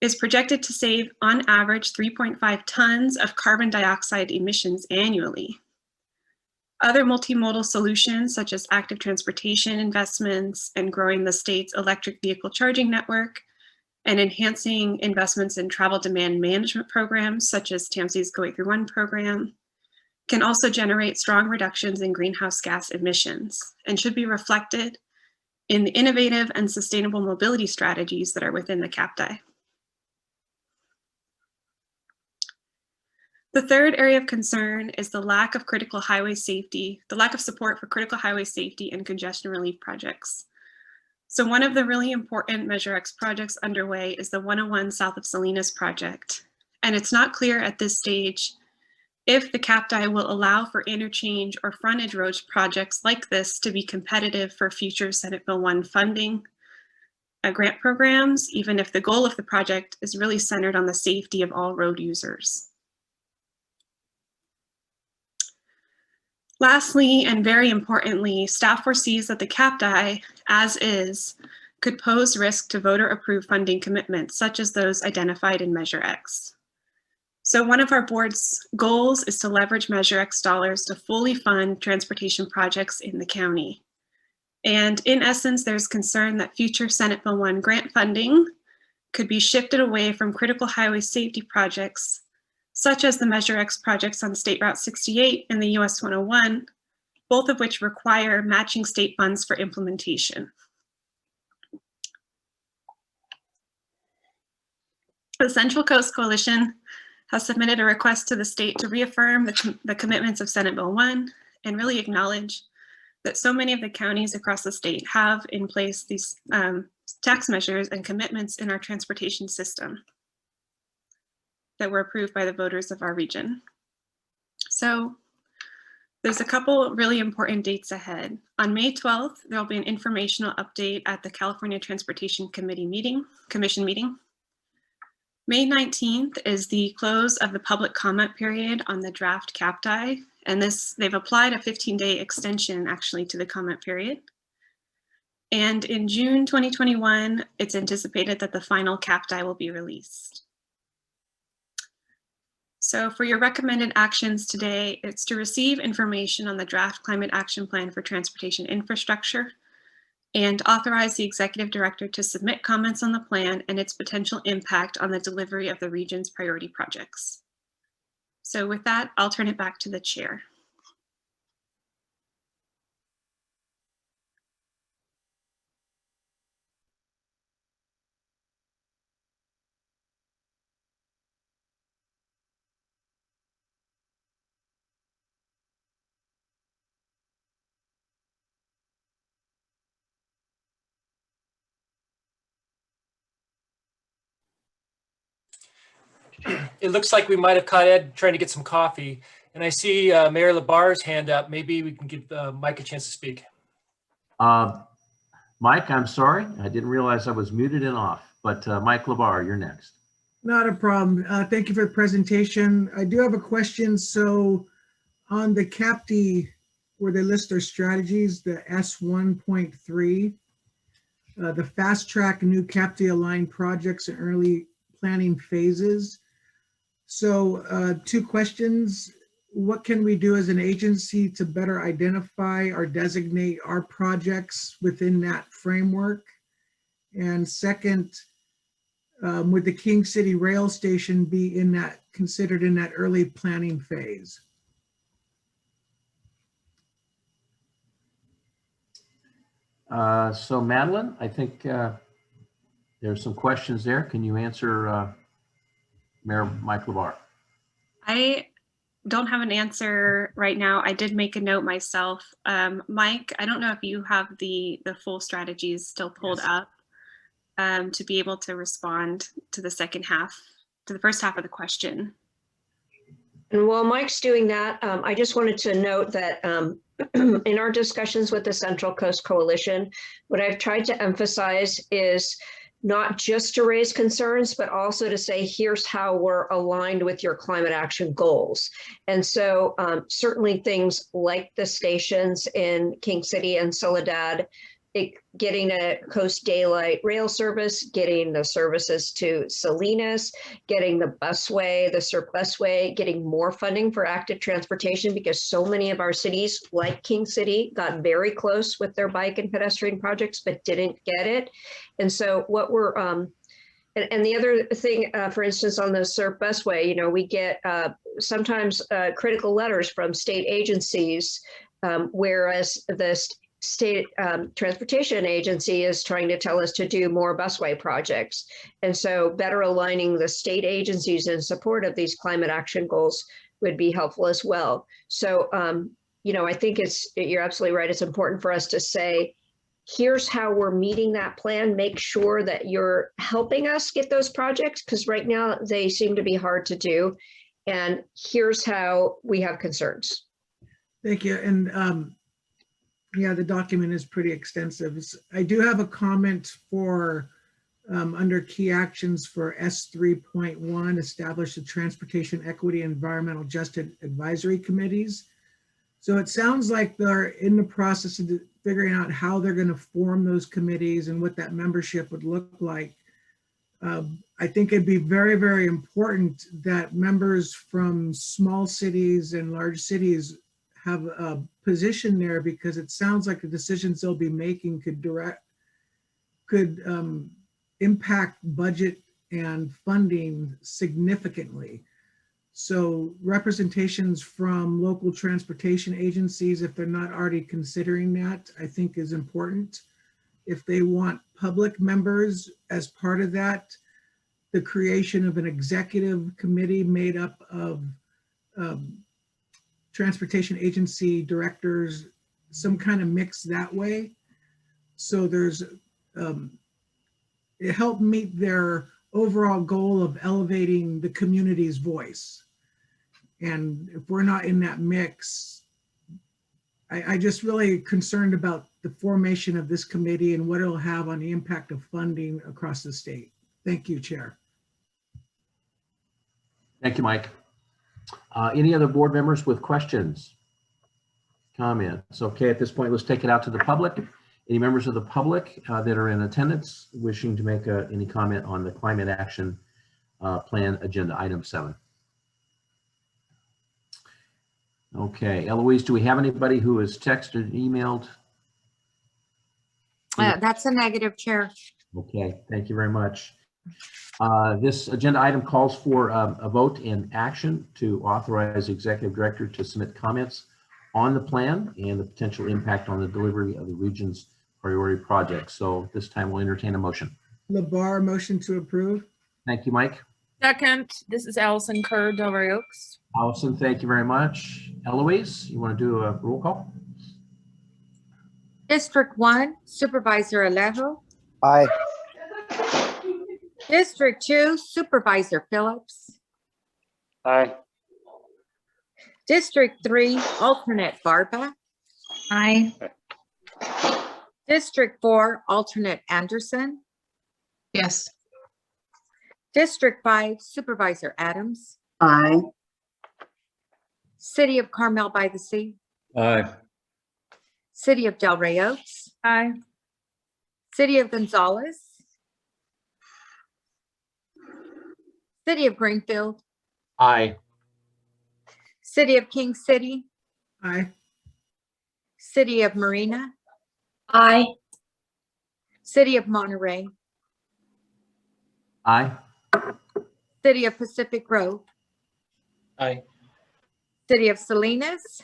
is projected to save on average 3.5 tons of carbon dioxide emissions annually. Other multimodal solutions such as active transportation investments and growing the state's electric vehicle charging network and enhancing investments in travel demand management programs such as TAMC's Go 831 program can also generate strong reductions in greenhouse gas emissions and should be reflected in the innovative and sustainable mobility strategies that are within the CAPTI. The third area of concern is the lack of critical highway safety, the lack of support for critical highway safety and congestion relief projects. So one of the really important Measure X projects underway is the 101 South of Salinas project. And it's not clear at this stage if the CAPTI will allow for interchange or frontage road projects like this to be competitive for future Senate Bill 1 funding grant programs, even if the goal of the project is really centered on the safety of all road users. Lastly, and very importantly, staff foresees that the CAPTI, as is, could pose risk to voter-approved funding commitments, such as those identified in Measure X. So one of our board's goals is to leverage Measure X dollars to fully fund transportation projects in the county. And in essence, there's concern that future Senate Bill 1 grant funding could be shifted away from critical highway safety projects such as the Measure X projects on State Route 68 and the US 101, both of which require matching state funds for implementation. The Central Coast Coalition has submitted a request to the state to reaffirm the commitments of Senate Bill 1 and really acknowledge that so many of the counties across the state have in place these tax measures and commitments in our transportation system that were approved by the voters of our region. So there's a couple really important dates ahead. On May 12th, there'll be an informational update at the California Transportation Commission meeting. May 19th is the close of the public comment period on the draft CAPTI, and they've applied a 15-day extension actually to the comment period. And in June 2021, it's anticipated that the final CAPTI will be released. So for your recommended actions today, it's to receive information on the draft climate action plan for transportation infrastructure and authorize the executive director to submit comments on the plan and its potential impact on the delivery of the region's priority projects. So with that, I'll turn it back to the chair. It looks like we might have caught Ed trying to get some coffee. And I see Mayor Labar's hand up. Maybe we can give Mike a chance to speak. Mike, I'm sorry. I didn't realize I was muted and off, but Mike Labar, you're next. Not a problem. Thank you for the presentation. I do have a question. So on the CAPTI, where they list their strategies, the S1.3, the fast track new CAPTI aligned projects and early planning phases. So 2 questions. What can we do as an agency to better identify or designate our projects within that framework? And second, would the King City Rail Station be considered in that early planning phase? So Madeline, I think there's some questions there. Can you answer Mayor Mike Labar? I don't have an answer right now. I did make a note myself. Mike, I don't know if you have the full strategies still pulled up to be able to respond to the first half of the question. And while Mike's doing that, I just wanted to note that in our discussions with the Central Coast Coalition, what I've tried to emphasize is not just to raise concerns, but also to say, here's how we're aligned with your climate action goals. And so certainly things like the stations in King City and Soledad, getting a Coast Daylight rail service, getting the services to Salinas, getting the busway, the SERP busway, getting more funding for active transportation, because so many of our cities, like King City, got very close with their bike and pedestrian projects, but didn't get it. And so what we're, and the other thing, for instance, on the SERP busway, you know, we get sometimes critical letters from state agencies, whereas the state transportation agency is trying to tell us to do more busway projects. And so better aligning the state agencies in support of these climate action goals would be helpful as well. So, you know, I think you're absolutely right. It's important for us to say, here's how we're meeting that plan. Make sure that you're helping us get those projects, because right now they seem to be hard to do. And here's how we have concerns. Thank you. And yeah, the document is pretty extensive. I do have a comment for under key actions for S3.1, establish the Transportation Equity and Environmental Justice Advisory Committees. So it sounds like they're in the process of figuring out how they're going to form those committees and what that membership would look like. I think it'd be very, very important that members from small cities and large cities have a position there, because it sounds like the decisions they'll be making could impact budget and funding significantly. So representations from local transportation agencies, if they're not already considering that, I think is important. If they want public members as part of that, the creation of an executive committee made up of transportation agency directors, some kind of mix that way. So there's, it helped meet their overall goal of elevating the community's voice. And if we're not in that mix, I just really concerned about the formation of this committee and what it'll have on the impact of funding across the state. Thank you, Chair. Thank you, Mike. Any other board members with questions, comments? Okay, at this point, let's take it out to the public. Any members of the public that are in attendance wishing to make any comment on the climate action plan agenda item 7? Okay, Eloise, do we have anybody who has texted, emailed? That's a negative, Chair. Okay, thank you very much. This agenda item calls for a vote in action to authorize the executive director to submit comments on the plan and the potential impact on the delivery of the region's priority projects. So this time we'll entertain a motion. LeBar, motion to approve. Thank you, Mike. Second, this is Allison Kerr, Delray Oaks. Allison, thank you very much. Eloise, you want to do a roll call? District 1, Supervisor Alejo. Aye. District 2, Supervisor Phillips. Aye. District 3, Alternate Barba. Aye. District 4, Alternate Anderson. Yes. District 5, Supervisor Adams. Aye. City of Carmel by the Sea. Aye. City of Delray Oaks. Aye. City of Gonzales. City of Greenfield. Aye. City of King City. Aye. City of Marina. Aye. City of Monterey. Aye. City of Pacific Grove. Aye. City of Salinas.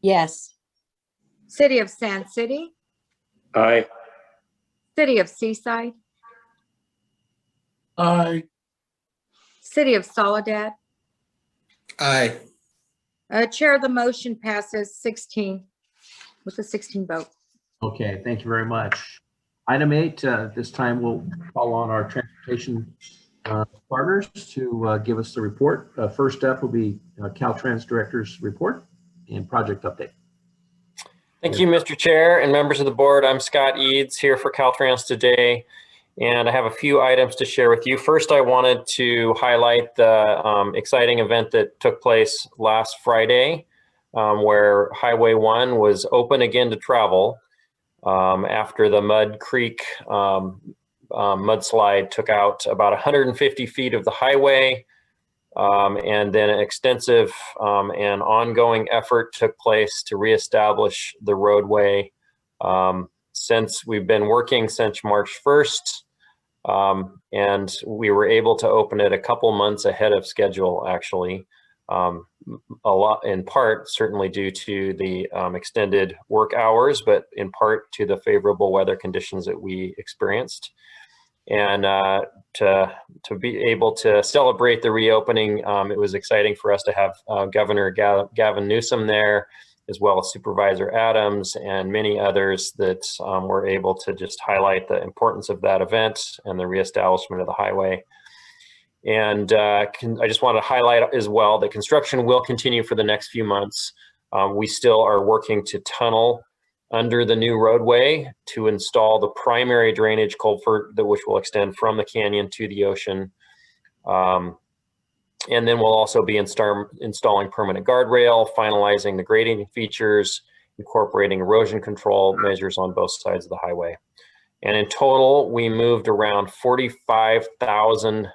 Yes. City of Sand City. Aye. City of Seaside. Aye. City of Soledad. Aye. Chair, the motion passes 16 with a 16 vote. Okay, thank you very much. Item 8, this time we'll call on our transportation partners to give us the report. First up will be Caltrans Director's report and project update. Thank you, Mr. Chair and members of the board. I'm Scott Eads here for Caltrans today, and I have a few items to share with you. First, I wanted to highlight the exciting event that took place last Friday, where Highway 1 was open again to travel after the Mud Creek mudslide took out about 150 feet of the highway. And then an extensive and ongoing effort took place to reestablish the roadway. Since we've been working since March 1st, and we were able to open it a couple months ahead of schedule, actually. A lot, in part, certainly due to the extended work hours, but in part to the favorable weather conditions that we experienced. And to be able to celebrate the reopening, it was exciting for us to have Governor Gavin Newsom there, as well as Supervisor Adams and many others that were able to just highlight the importance of that event and the reestablishment of the highway. And I just want to highlight as well that construction will continue for the next few months. We still are working to tunnel under the new roadway to install the primary drainage culvert, which will extend from the canyon to the ocean. And then we'll also be installing permanent guardrail, finalizing the grading features, incorporating erosion control measures on both sides of the highway. And in total, we moved around 45,000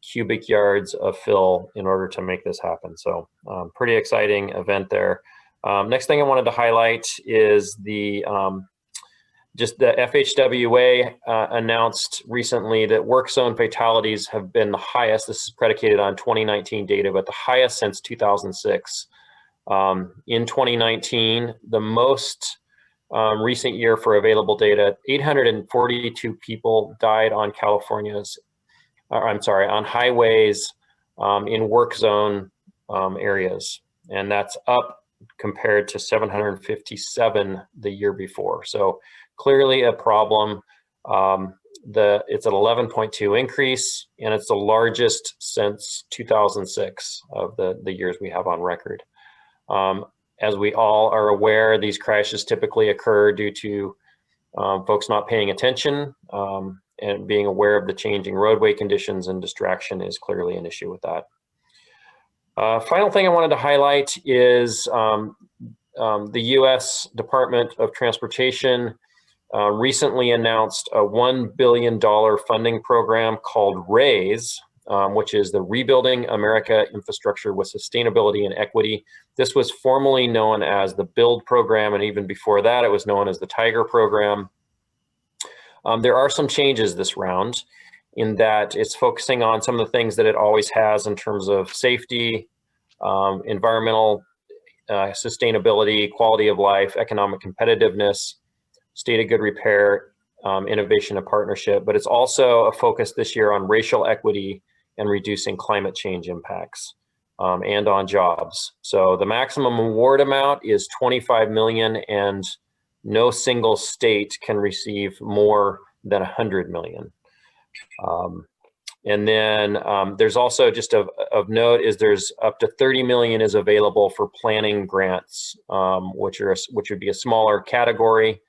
cubic yards of fill in order to make this happen. So pretty exciting event there. Next thing I wanted to highlight is the just the FHWA announced recently that work zone fatalities have been the highest. This is predicated on 2019 data, but the highest since 2006. In 2019, the most recent year for available data, 842 people died on on highways in work zone areas. And that's up compared to 757 the year before. So clearly a problem. It's an 11.2 increase, and it's the largest since 2006 of the years we have on record. As we all are aware, these crashes typically occur due to folks not paying attention and being aware of the changing roadway conditions, and distraction is clearly an issue with that. Final thing I wanted to highlight is the U.S. Department of Transportation recently announced a $1 billion funding program called RAISE, which is the Rebuilding America Infrastructure with Sustainability and Equity. This was formerly known as the BUILD program, and even before that, it was known as the TIGER program. There are some changes this round in that it's focusing on some of the things that it always has in terms of safety, environmental sustainability, quality of life, economic competitiveness, state of good repair, innovation and partnership, but it's also a focus this year on racial equity and reducing climate change impacts and on jobs. So the maximum award amount is $25 million, and no single state can receive more than $100 million. And then there's also, just of note, is there's up to 30 million is available for planning grants, which would be a smaller category.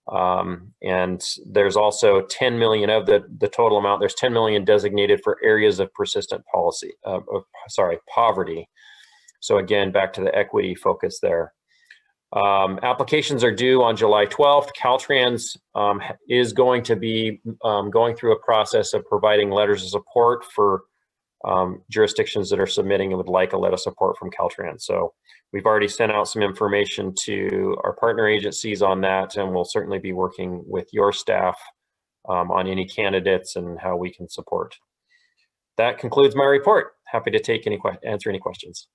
And there's also 10 million of the total amount. There's 10 million designated for areas of persistent poverty. So again, back to the equity focus there. Applications are due on July 12th. Caltrans is going to be going through a process of providing letters of support for jurisdictions that are submitting and would like a letter of support from Caltrans. So we've already sent out some information to our partner agencies on that, and we'll certainly be working with your staff on any candidates and how we can support. That concludes my report. Happy to answer any questions.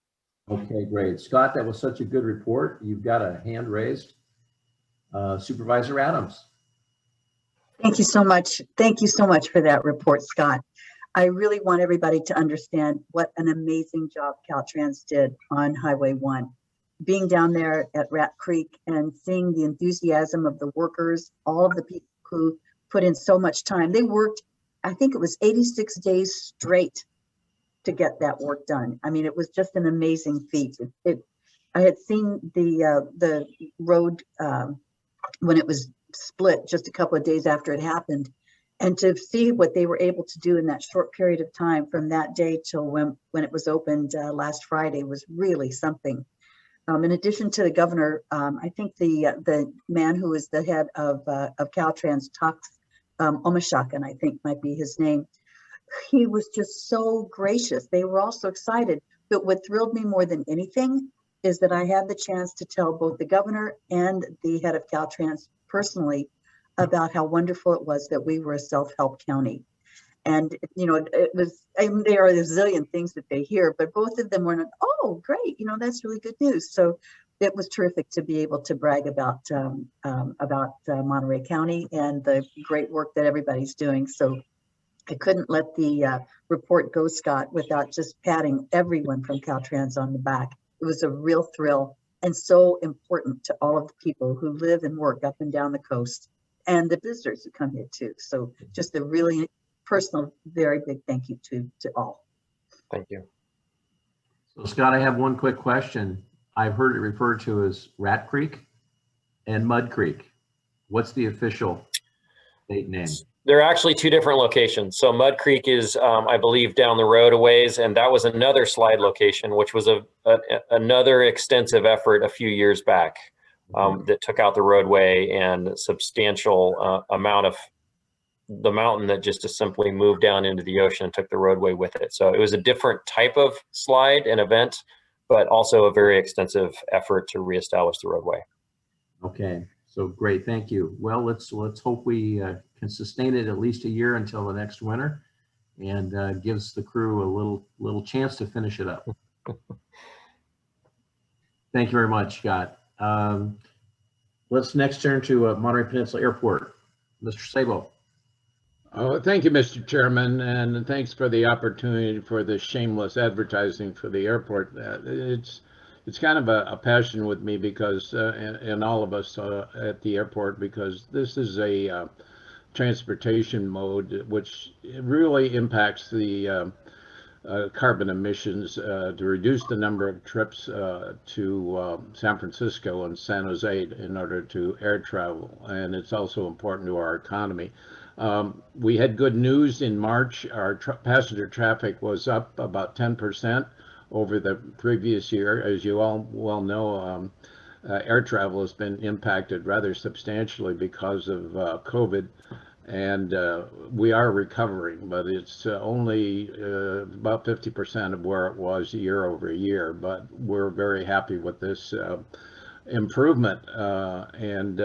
Okay, great. Scott, that was such a good report. You've got a hand raised. Supervisor Adams. Thank you so much. Thank you so much for that report, Scott. I really want everybody to understand what an amazing job Caltrans did on Highway 1. Being down there at Rat Creek and seeing the enthusiasm of the workers, all of the people who put in so much time. They worked, I think it was 86 days straight to get that work done. I mean, it was just an amazing feat. I had seen the road when it was split just a couple of days after it happened. And to see what they were able to do in that short period of time from that day till when it was opened last Friday was really something. In addition to the governor, I think the man who is the head of Caltrans, Tox Omashakan, I think might be his name, he was just so gracious. They were all so excited. But what thrilled me more than anything is that I had the chance to tell both the governor and the head of Caltrans personally about how wonderful it was that we were a self-help county. And, you know, it was, I mean, there are a zillion things that they hear, but both of them were, oh, great, you know, that's really good news. So it was terrific to be able to brag about Monterey County and the great work that everybody's doing. So I couldn't let the report go, Scott, without just patting everyone from Caltrans on the back. It was a real thrill and so important to all of the people who live and work up and down the coast and the visitors who come here too. So just a really personal, very big thank you to all. Thank you. So Scott, I have one quick question. I've heard it referred to as Rat Creek and Mud Creek. What's the official state name? They're actually two different locations. So Mud Creek is, I believe, down the road a ways, and that was another slide location, which was another extensive effort a few years back that took out the roadway and a substantial amount of the mountain that just simply moved down into the ocean and took the roadway with it. So it was a different type of slide and event, but also a very extensive effort to reestablish the roadway. Okay, so great, thank you. Well, let's hope we can sustain it at least a year until the next winter, and gives the crew a little chance to finish it up. Thank you very much, Scott. Let's next turn to Monterey Peninsula Airport. Mr. Sabo. Oh, thank you, Mr. Chairman, and thanks for the opportunity for this shameless advertising for the airport. It's kind of a passion with me because, and all of us at the airport, because this is a transportation mode which really impacts the carbon emissions to reduce the number of trips to San Francisco and San Jose in order to air travel, and it's also important to our economy. We had good news in March. Our passenger traffic was up about 10% over the previous year. As you all well know, air travel has been impacted rather substantially because of COVID, and we are recovering, but it's only about 50% of where it was year over year. But we're very happy with this improvement, and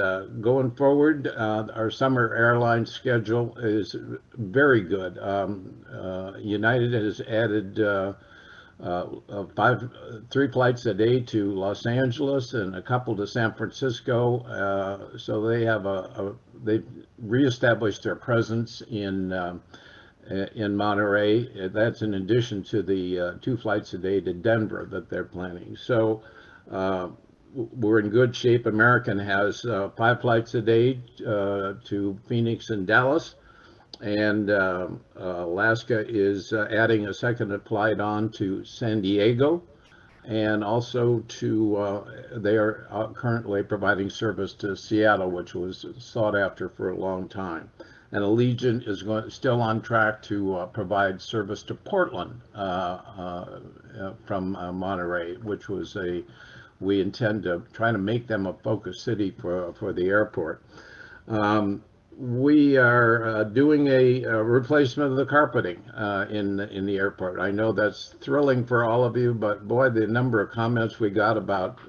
going forward, our summer airline schedule is very good. United has added 3 flights a day to Los Angeles and a couple to San Francisco. So they have they've reestablished their presence in Monterey. That's in addition to the 2 flights a day to Denver that they're planning. So we're in good shape. American has 5 flights a day to Phoenix and Dallas, and Alaska is adding a second flight on to San Diego, and also to they are currently providing service to Seattle, which was sought after for a long time. And Allegiant is still on track to provide service to Portland from Monterey, which was we intend to try to make them a focus city for the airport. We are doing a replacement of the carpeting in the airport. I know that's thrilling for all of you, but boy, the number of comments we got about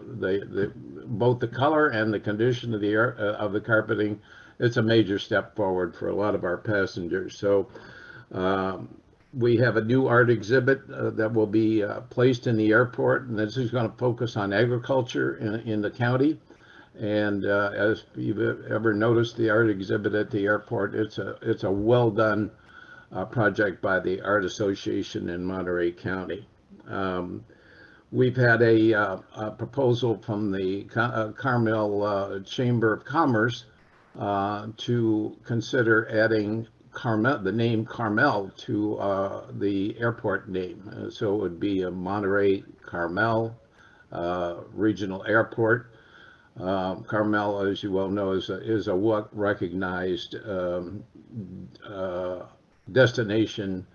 both the color and the condition of the carpeting, it's a major step forward for a lot of our passengers. So we have a new art exhibit that will be placed in the airport, and this is going to focus on agriculture in the county. And as you've ever noticed, the art exhibit at the airport, it's a well done project by the Art Association in Monterey County. We've had a proposal from the Carmel Chamber of Commerce to consider adding the name Carmel to the airport name. So it would be a Monterey Carmel regional airport. Carmel, as you well know, is a recognized destination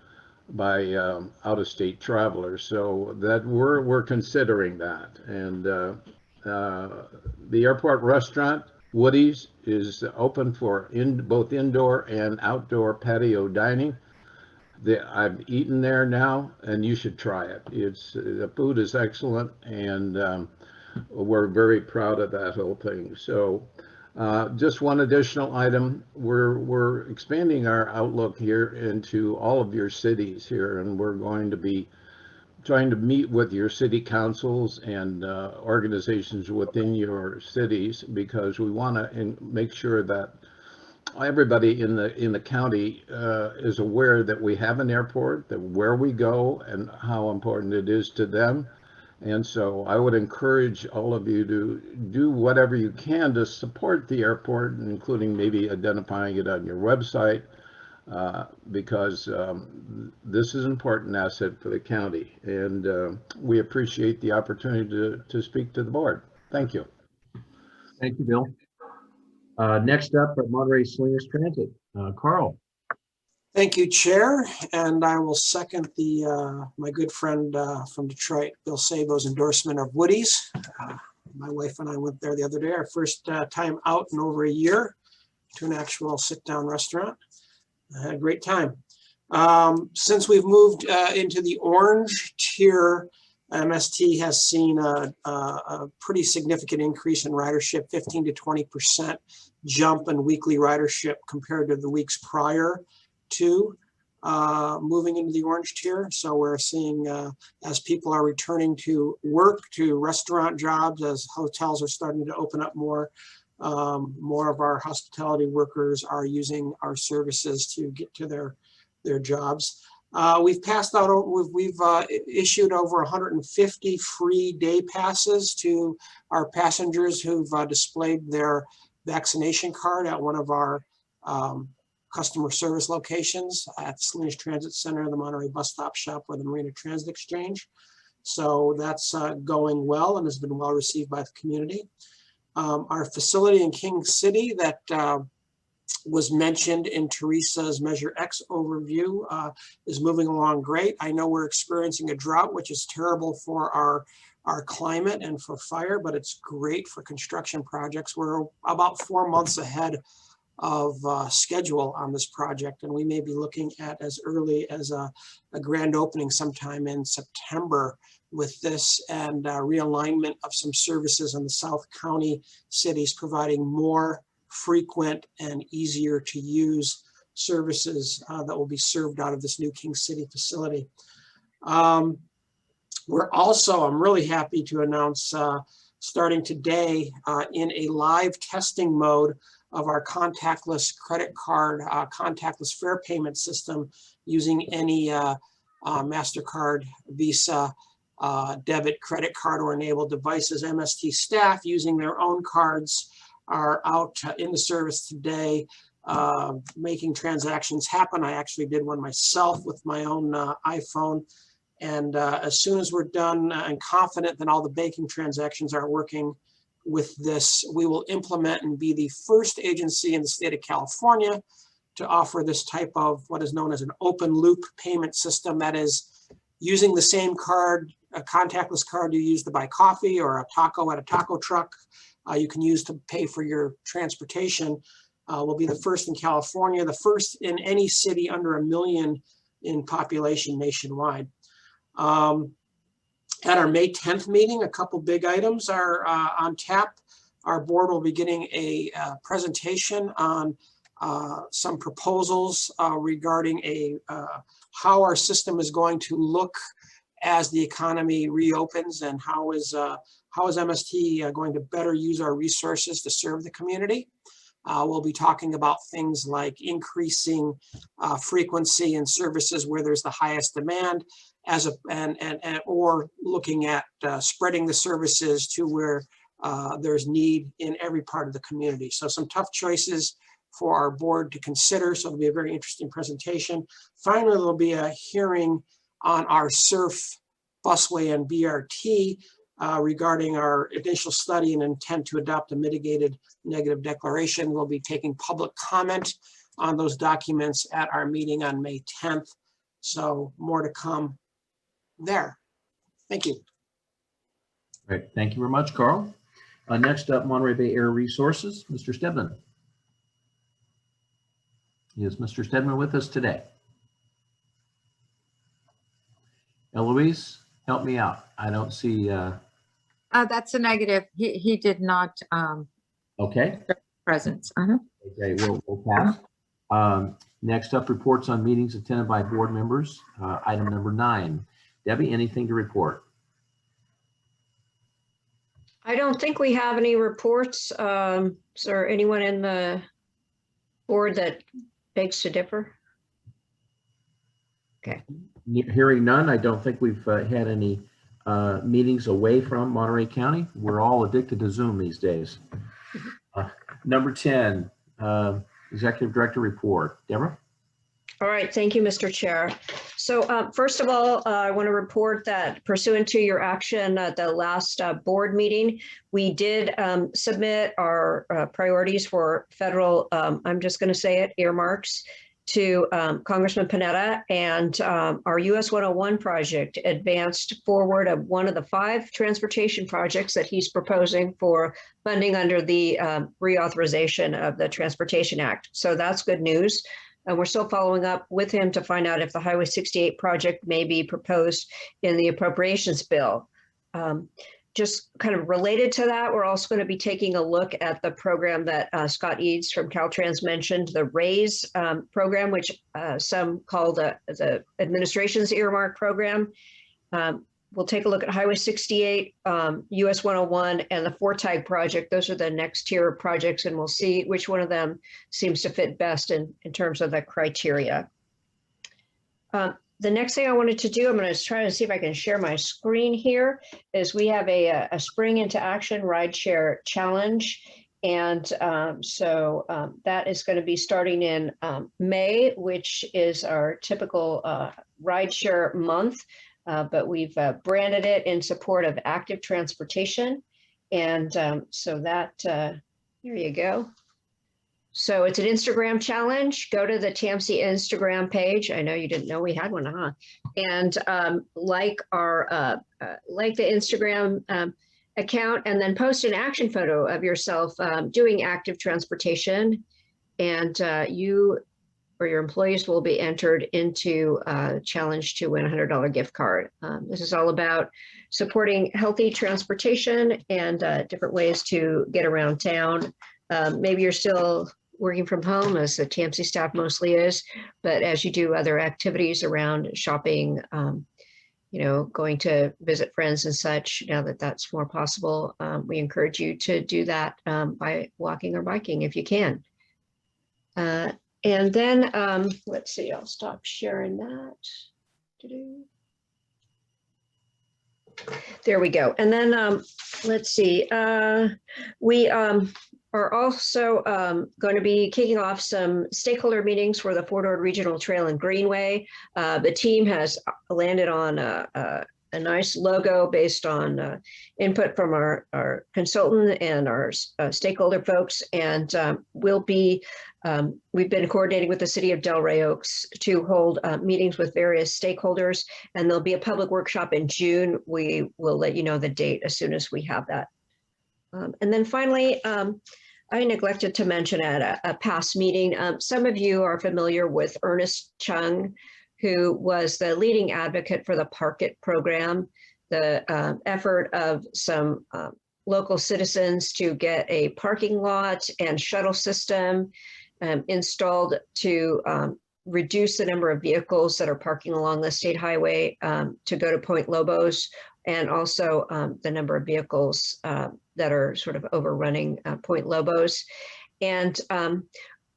by out-of-state travelers. So that we're considering that. And the airport restaurant, Woody's, is open for both indoor and outdoor patio dining. I've eaten there now, and you should try it. The food is excellent, and we're very proud of that whole thing. So just one additional item, we're expanding our outlook here into all of your cities here, and we're going to be trying to meet with your city councils and organizations within your cities, because we want to make sure that everybody in the county is aware that we have an airport, that where we go and how important it is to them. And so I would encourage all of you to do whatever you can to support the airport, including maybe identifying it on your website, because this is an important asset for the county. And we appreciate the opportunity to speak to the board. Thank you. Thank you, Bill. Next up, Monterey Slingers Transit. Carl. Thank you, Chair, and I will second my good friend from Detroit, Bill Sabo's endorsement of Woody's. My wife and I went there the other day, our first time out in over a year, to an actual sit-down restaurant. I had a great time. Since we've moved into the orange tier, MST has seen a pretty significant increase in ridership, 15 to 20% jump in weekly ridership compared to the weeks prior to moving into the orange tier. So we're seeing as people are returning to work, to restaurant jobs, as hotels are starting to open up more, more of our hospitality workers are using our services to get to their jobs. We've passed out, we've issued over 150 free day passes to our passengers who've displayed their vaccination card at one of our customer service locations at Salinas Transit Center, the Monterey Bus Stop Shop, or the Marina Transit Exchange. So that's going well and has been well received by the community. Our facility in King City that was mentioned in Teresa's Measure X overview is moving along great. I know we're experiencing a drought, which is terrible for our climate and for fire, but it's great for construction projects. We're about 4 months ahead of schedule on this project, and we may be looking at as early as a grand opening sometime in September with this, and realignment of some services in the South County cities, providing more frequent and easier to use services that will be served out of this new King City facility. We're also, I'm really happy to announce, starting today in a live testing mode of our contactless credit card, contactless fare payment system using any MasterCard, Visa, debit, credit card, or enabled devices. MST staff using their own cards are out in the service today, making transactions happen. I actually did one myself with my own iPhone. And as soon as we're done and confident that all the banking transactions are working with this, we will implement and be the first agency in the state of California to offer this type of what is known as an open loop payment system. That is using the same card, a contactless card you use to buy coffee or a taco at a taco truck, you can use to pay for your transportation. Will be the first in California, the first in any city under 1 million in population nationwide. At our May 10th meeting, a couple big items are on tap. Our board will be getting a presentation on some proposals regarding how our system is going to look as the economy reopens, and how is MST going to better use our resources to serve the community. We'll be talking about things like increasing frequency and services where there's the highest demand, or looking at spreading the services to where there's need in every part of the community. So some tough choices for our board to consider. So it'll be a very interesting presentation. Finally, there'll be a hearing on our SURF busway and BRT. regarding our initial study and intent to adopt a mitigated negative declaration. We'll be taking public comment on those documents at our meeting on May 10th. So more to come there. Thank you. Great. Thank you very much, Carl. Next up, Monterey Bay Air Resources, Mr. Stedman. Is Mr. Stedman with us today? Eloise, help me out. I don't see. That's a negative. He did not Okay. presence. Okay, we'll pass. Next up, reports on meetings attended by board members. Item number 9. Debbie, anything to report? I don't think we have any reports. Is there anyone in the board that begs to differ? Okay. Hearing none, I don't think we've had any meetings away from Monterey County. We're all addicted to Zoom these days. Number 10, Executive Director report. Deborah? All right, thank you, Mr. Chair. So first of all, I want to report that pursuant to your action at the last board meeting, we did submit our priorities for federal, I'm just going to say it, earmarks to Congressman Panetta, and our US 101 project advanced forward of one of the 5 transportation projects that he's proposing for funding under the reauthorization of the Transportation Act. So that's good news. And we're still following up with him to find out if the Highway 68 project may be proposed in the appropriations bill. Just kind of related to that, we're also going to be taking a look at the program that Scott Eads from Caltrans mentioned, the RAISE program, which some call the administration's earmark program. We'll take a look at Highway 68, US 101, and the Fortag project. Those are the next tier of projects, and we'll see which one of them seems to fit best in terms of the criteria. The next thing I wanted to do, I'm going to try to see if I can share my screen here, is we have a Spring into Action Rideshare Challenge. And that is going to be starting in May, which is our typical rideshare month. But we've branded it in support of active transportation. And so that, here you go. So it's an Instagram challenge. Go to the TAMC Instagram page. I know you didn't know we had one, huh? And like the Instagram account, and then post an action photo of yourself doing active transportation. And you or your employees will be entered into a challenge to win a $100 gift card. This is all about supporting healthy transportation and different ways to get around town. Maybe you're still working from home, as the TAMC staff mostly is, but as you do other activities around shopping, going to visit friends and such, now that that's more possible, we encourage you to do that by walking or biking if you can. And then, let's see, I'll stop sharing that. There we go. And then let's see, we are also going to be kicking off some stakeholder meetings for the Fort Ord Regional Trail and Greenway. The team has landed on a nice logo based on input from our consultant and our stakeholder folks. And we've been coordinating with the city of Delray Oaks to hold meetings with various stakeholders, and there'll be a public workshop in June. We will let you know the date as soon as we have that. And then finally, I neglected to mention at a past meeting, some of you are familiar with Ernest Chung, who was the leading advocate for the Park It program, the effort of some local citizens to get a parking lot and shuttle system installed to reduce the number of vehicles that are parking along the state highway to go to Point Lobos, and also the number of vehicles that are sort of overrunning Point Lobos. And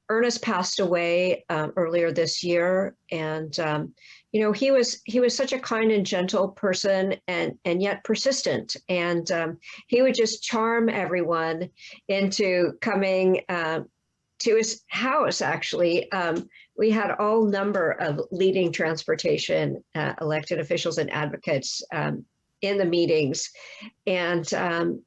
Ernest passed away earlier this year, and he was such a kind and gentle person, and yet persistent, and he would just charm everyone into coming to his house. Actually, we had all number of leading transportation elected officials and advocates in the meetings. And,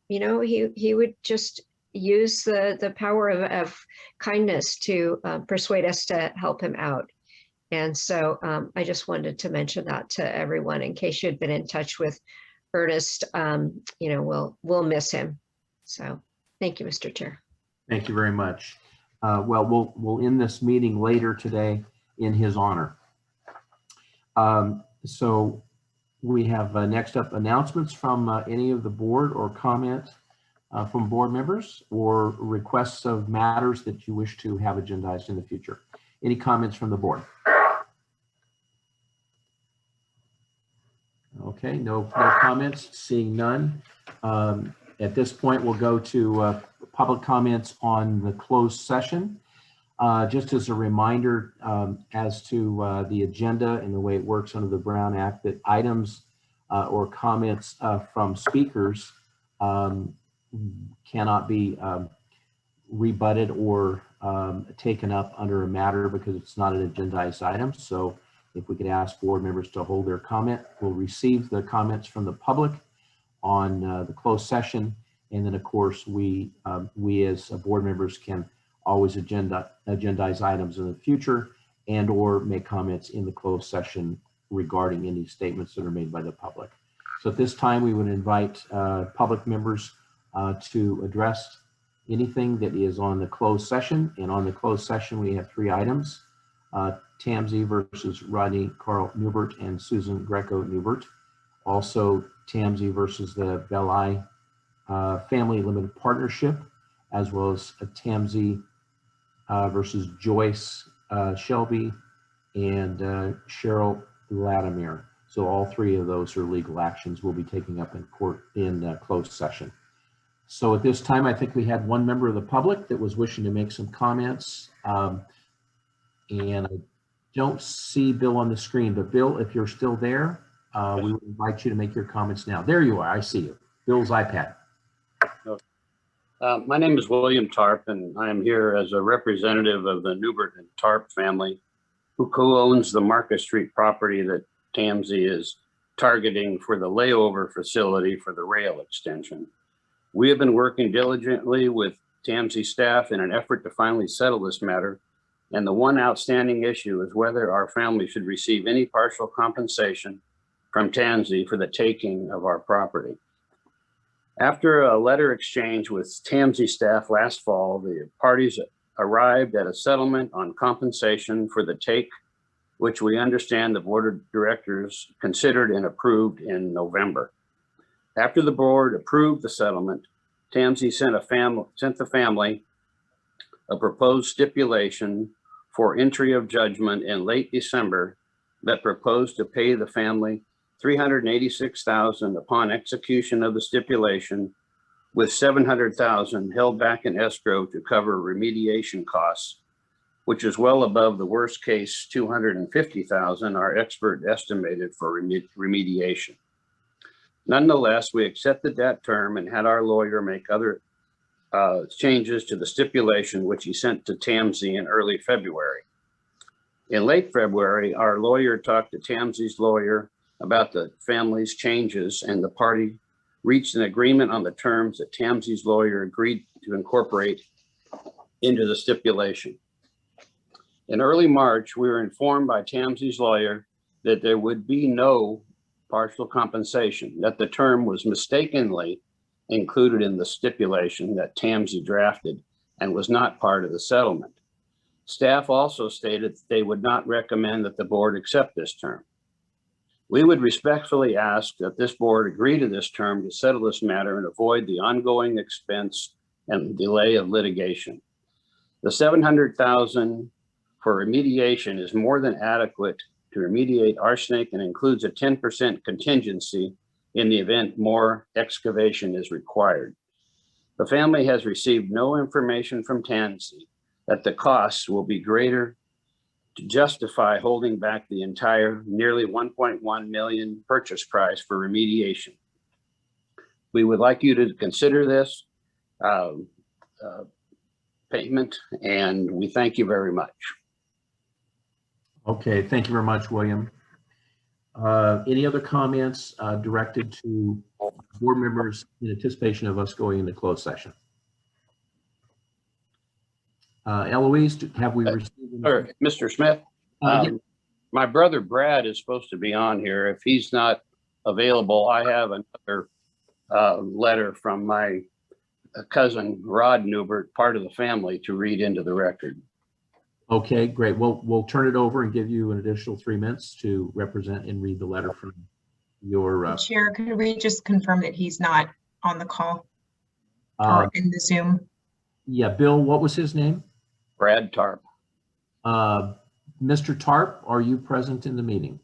he would just use the power of kindness to persuade us to help him out. And so I just wanted to mention that to everyone in case you'd been in touch with Ernest. We'll miss him. So thank you, Mr. Chair. Thank you very much. Well, we'll end this meeting later today in his honor. So we have next up announcements from any of the board or comment from board members or requests of matters that you wish to have agendized in the future. Any comments from the board? Okay, no comments, seeing none. At this point, we'll go to public comments on the closed session. Just as a reminder as to the agenda and the way it works under the Brown Act, that items or comments from speakers cannot be rebutted or taken up under a matter because it's not an agendized item. So if we could ask board members to hold their comment, we'll receive the comments from the public on the closed session. And then of course, we as board members can always agendize items in the future and or make comments in the closed session regarding any statements that are made by the public. So at this time, we would invite public members to address anything that is on the closed session. And on the closed session, we have 3 items. TAMC versus Rodney Carl Newbert and Susan Greco Newbert. Also TAMC versus the Belli Family Limited Partnership, as well as a TAMC versus Joyce Shelby and Cheryl Latimer. So all 3 of those are legal actions we'll be taking up in court in closed session. So at this time, I think we had 1 member of the public that was wishing to make some comments. And I don't see Bill on the screen, but Bill, if you're still there, we would invite you to make your comments now. There you are, I see you. Bill's iPad. My name is William Tarp, and I am here as a representative of the Newbert and Tarp family, who co-owns the Market Street property that TAMC is targeting for the layover facility for the rail extension. We have been working diligently with TAMC staff in an effort to finally settle this matter, and the one outstanding issue is whether our family should receive any partial compensation from TAMC for the taking of our property. After a letter exchange with TAMC staff last fall, the parties arrived at a settlement on compensation for the take, which we understand the board of directors considered and approved in November. After the board approved the settlement, TAMC sent the family a proposed stipulation for entry of judgment in late December that proposed to pay the family $386,000 upon execution of the stipulation, with $700,000 held back in escrow to cover remediation costs, which is well above the worst case $250,000 our expert estimated for remediation. Nonetheless, we accepted that term and had our lawyer make other changes to the stipulation, which he sent to TAMC in early February. In late February, our lawyer talked to TAMC's lawyer about the family's changes, and the party reached an agreement on the terms that TAMC's lawyer agreed to incorporate into the stipulation. In early March, we were informed by TAMC's lawyer that there would be no partial compensation, that the term was mistakenly included in the stipulation that TAMC drafted and was not part of the settlement. Staff also stated that they would not recommend that the board accept this term. We would respectfully ask that this board agree to this term to settle this matter and avoid the ongoing expense and delay of litigation. The $700,000 for remediation is more than adequate to remediate arsenic and includes a 10% contingency in the event more excavation is required. The family has received no information from TAMC that the costs will be greater to justify holding back the entire nearly 1.1 million purchase price for remediation. We would like you to consider this payment, and we thank you very much. Okay, thank you very much, William. Any other comments directed to board members in anticipation of us going into closed session? Eloise, have we received? Or Mr. Smith? Yeah. My brother Brad is supposed to be on here. If he's not available, I have another letter from my cousin Rod Newbert, part of the family, to read into the record. Okay, great. We'll turn it over and give you an additional 3 minutes to represent and read the letter from your. Chair, could we just confirm that he's not on the call or in the Zoom? Yeah, Bill, what was his name? Brad Tarp. Mr. Tarp, are you present in the meeting?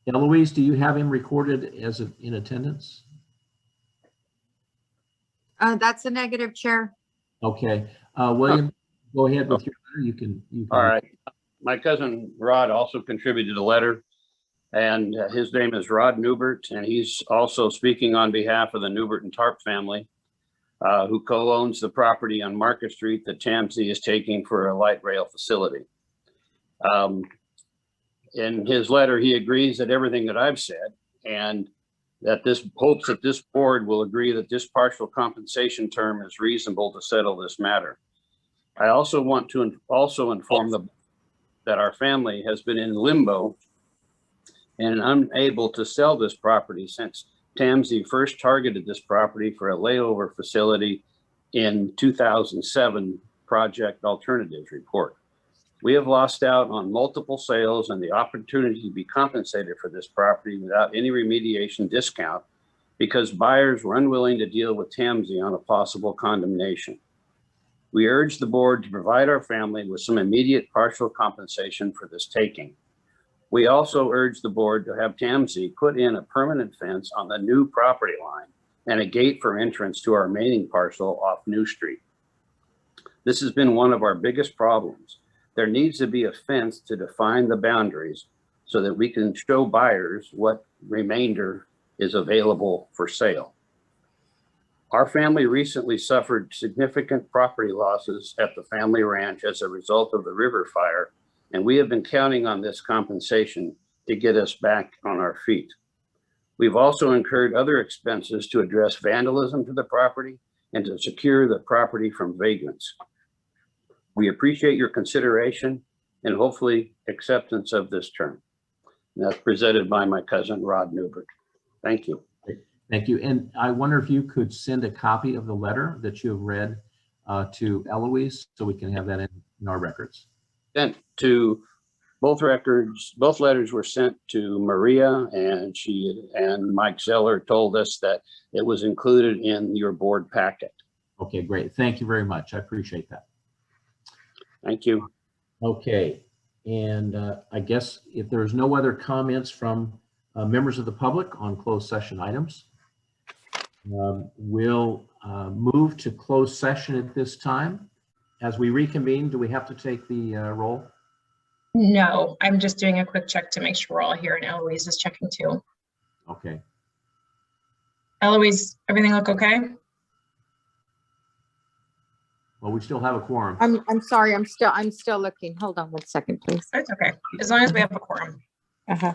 Eloise, do you have him recorded as in attendance? That's a negative, Chair. Okay, William, go ahead with your letter. You can. All right. My cousin Rod also contributed a letter, and his name is Rod Newbert, and he's also speaking on behalf of the Newbert and Tarp family, who co-owns the property on Market Street that TAMC is taking for a light rail facility. In his letter, he agrees that everything that I've said, and that hopes that this board will agree that this partial compensation term is reasonable to settle this matter. I also want to inform them that our family has been in limbo and unable to sell this property since TAMC first targeted this property for a layover facility in 2007 Project Alternatives report. We have lost out on multiple sales and the opportunity to be compensated for this property without any remediation discount because buyers were unwilling to deal with TAMC on a possible condemnation. We urge the board to provide our family with some immediate partial compensation for this taking. We also urge the board to have TAMC put in a permanent fence on the new property line and a gate for entrance to our remaining parcel off New Street. This has been one of our biggest problems. There needs to be a fence to define the boundaries so that we can show buyers what remainder is available for sale. Our family recently suffered significant property losses at the family ranch as a result of the river fire, and we have been counting on this compensation to get us back on our feet. We've also incurred other expenses to address vandalism to the property and to secure the property from vagrants. We appreciate your consideration and hopefully acceptance of this term. And that's presented by my cousin, Rod Newbert. Thank you. Thank you. And I wonder if you could send a copy of the letter that you have read to Eloise so we can have that in our records. Sent to both records, both letters were sent to Maria, and she and Mike Zeller told us that it was included in your board packet. Okay, great. Thank you very much. I appreciate that. Thank you. Okay, and I guess if there's no other comments from members of the public on closed session items, we'll move to closed session at this time. As we reconvene, do we have to take the roll? No, I'm just doing a quick check to make sure we're all here, and Eloise is checking too. Okay. Eloise, everything look okay? Well, we still have a quorum. I'm sorry. I'm still looking. Hold on 1 second, please. It's okay, as long as we have a quorum, Uh-huh.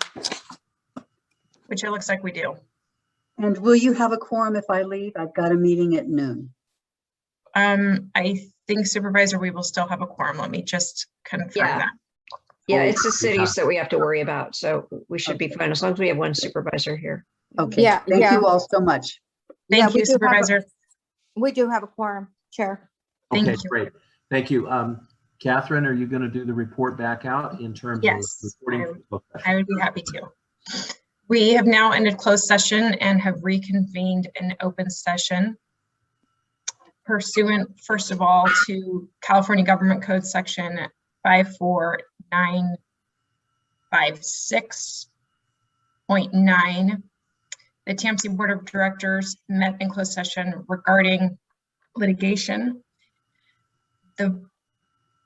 which it looks like we do. And will you have a quorum if I leave? I've got a meeting at noon. I think Supervisor, we will still have a quorum. Let me just confirm that. Yeah, it's the cities that we have to worry about, so we should be fine as long as we have one supervisor here. Okay, Yeah, thank yeah. you all so much. Thank we you, do have a- Supervisor. We do have a quorum, Chair. Thank Okay, you. great. Thank you. Catherine, are you going to do the report back out in terms Yes, of reporting? I would be happy to. We have now ended closed session and have reconvened an open session pursuant, first of all, to California Government Code Section 54956.9. The TAMC Board of Directors met in closed session regarding litigation. The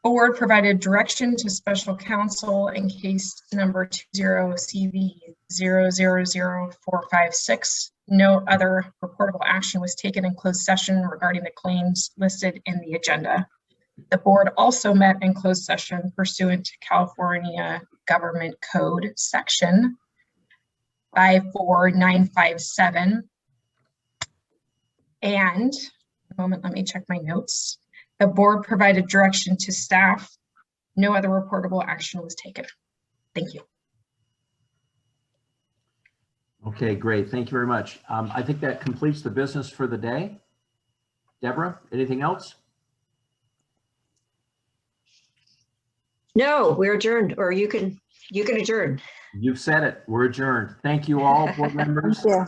board provided direction to special counsel in case number 20CV000456. No other reportable action was taken in closed session regarding the claims listed in the agenda. The board also met in closed session pursuant to California Government Code Section 54957. And a moment, let me check my notes. The board provided direction to staff. No other reportable action was taken. Thank you. Okay, great. Thank you very much. I think that completes the business for the day. Deborah, anything else? No, we're adjourned, or you can adjourn. You've said it. We're adjourned. Thank you all, board members. Yeah.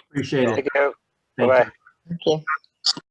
Appreciate it. Thank you. Thank Bye-bye. you. Thank you.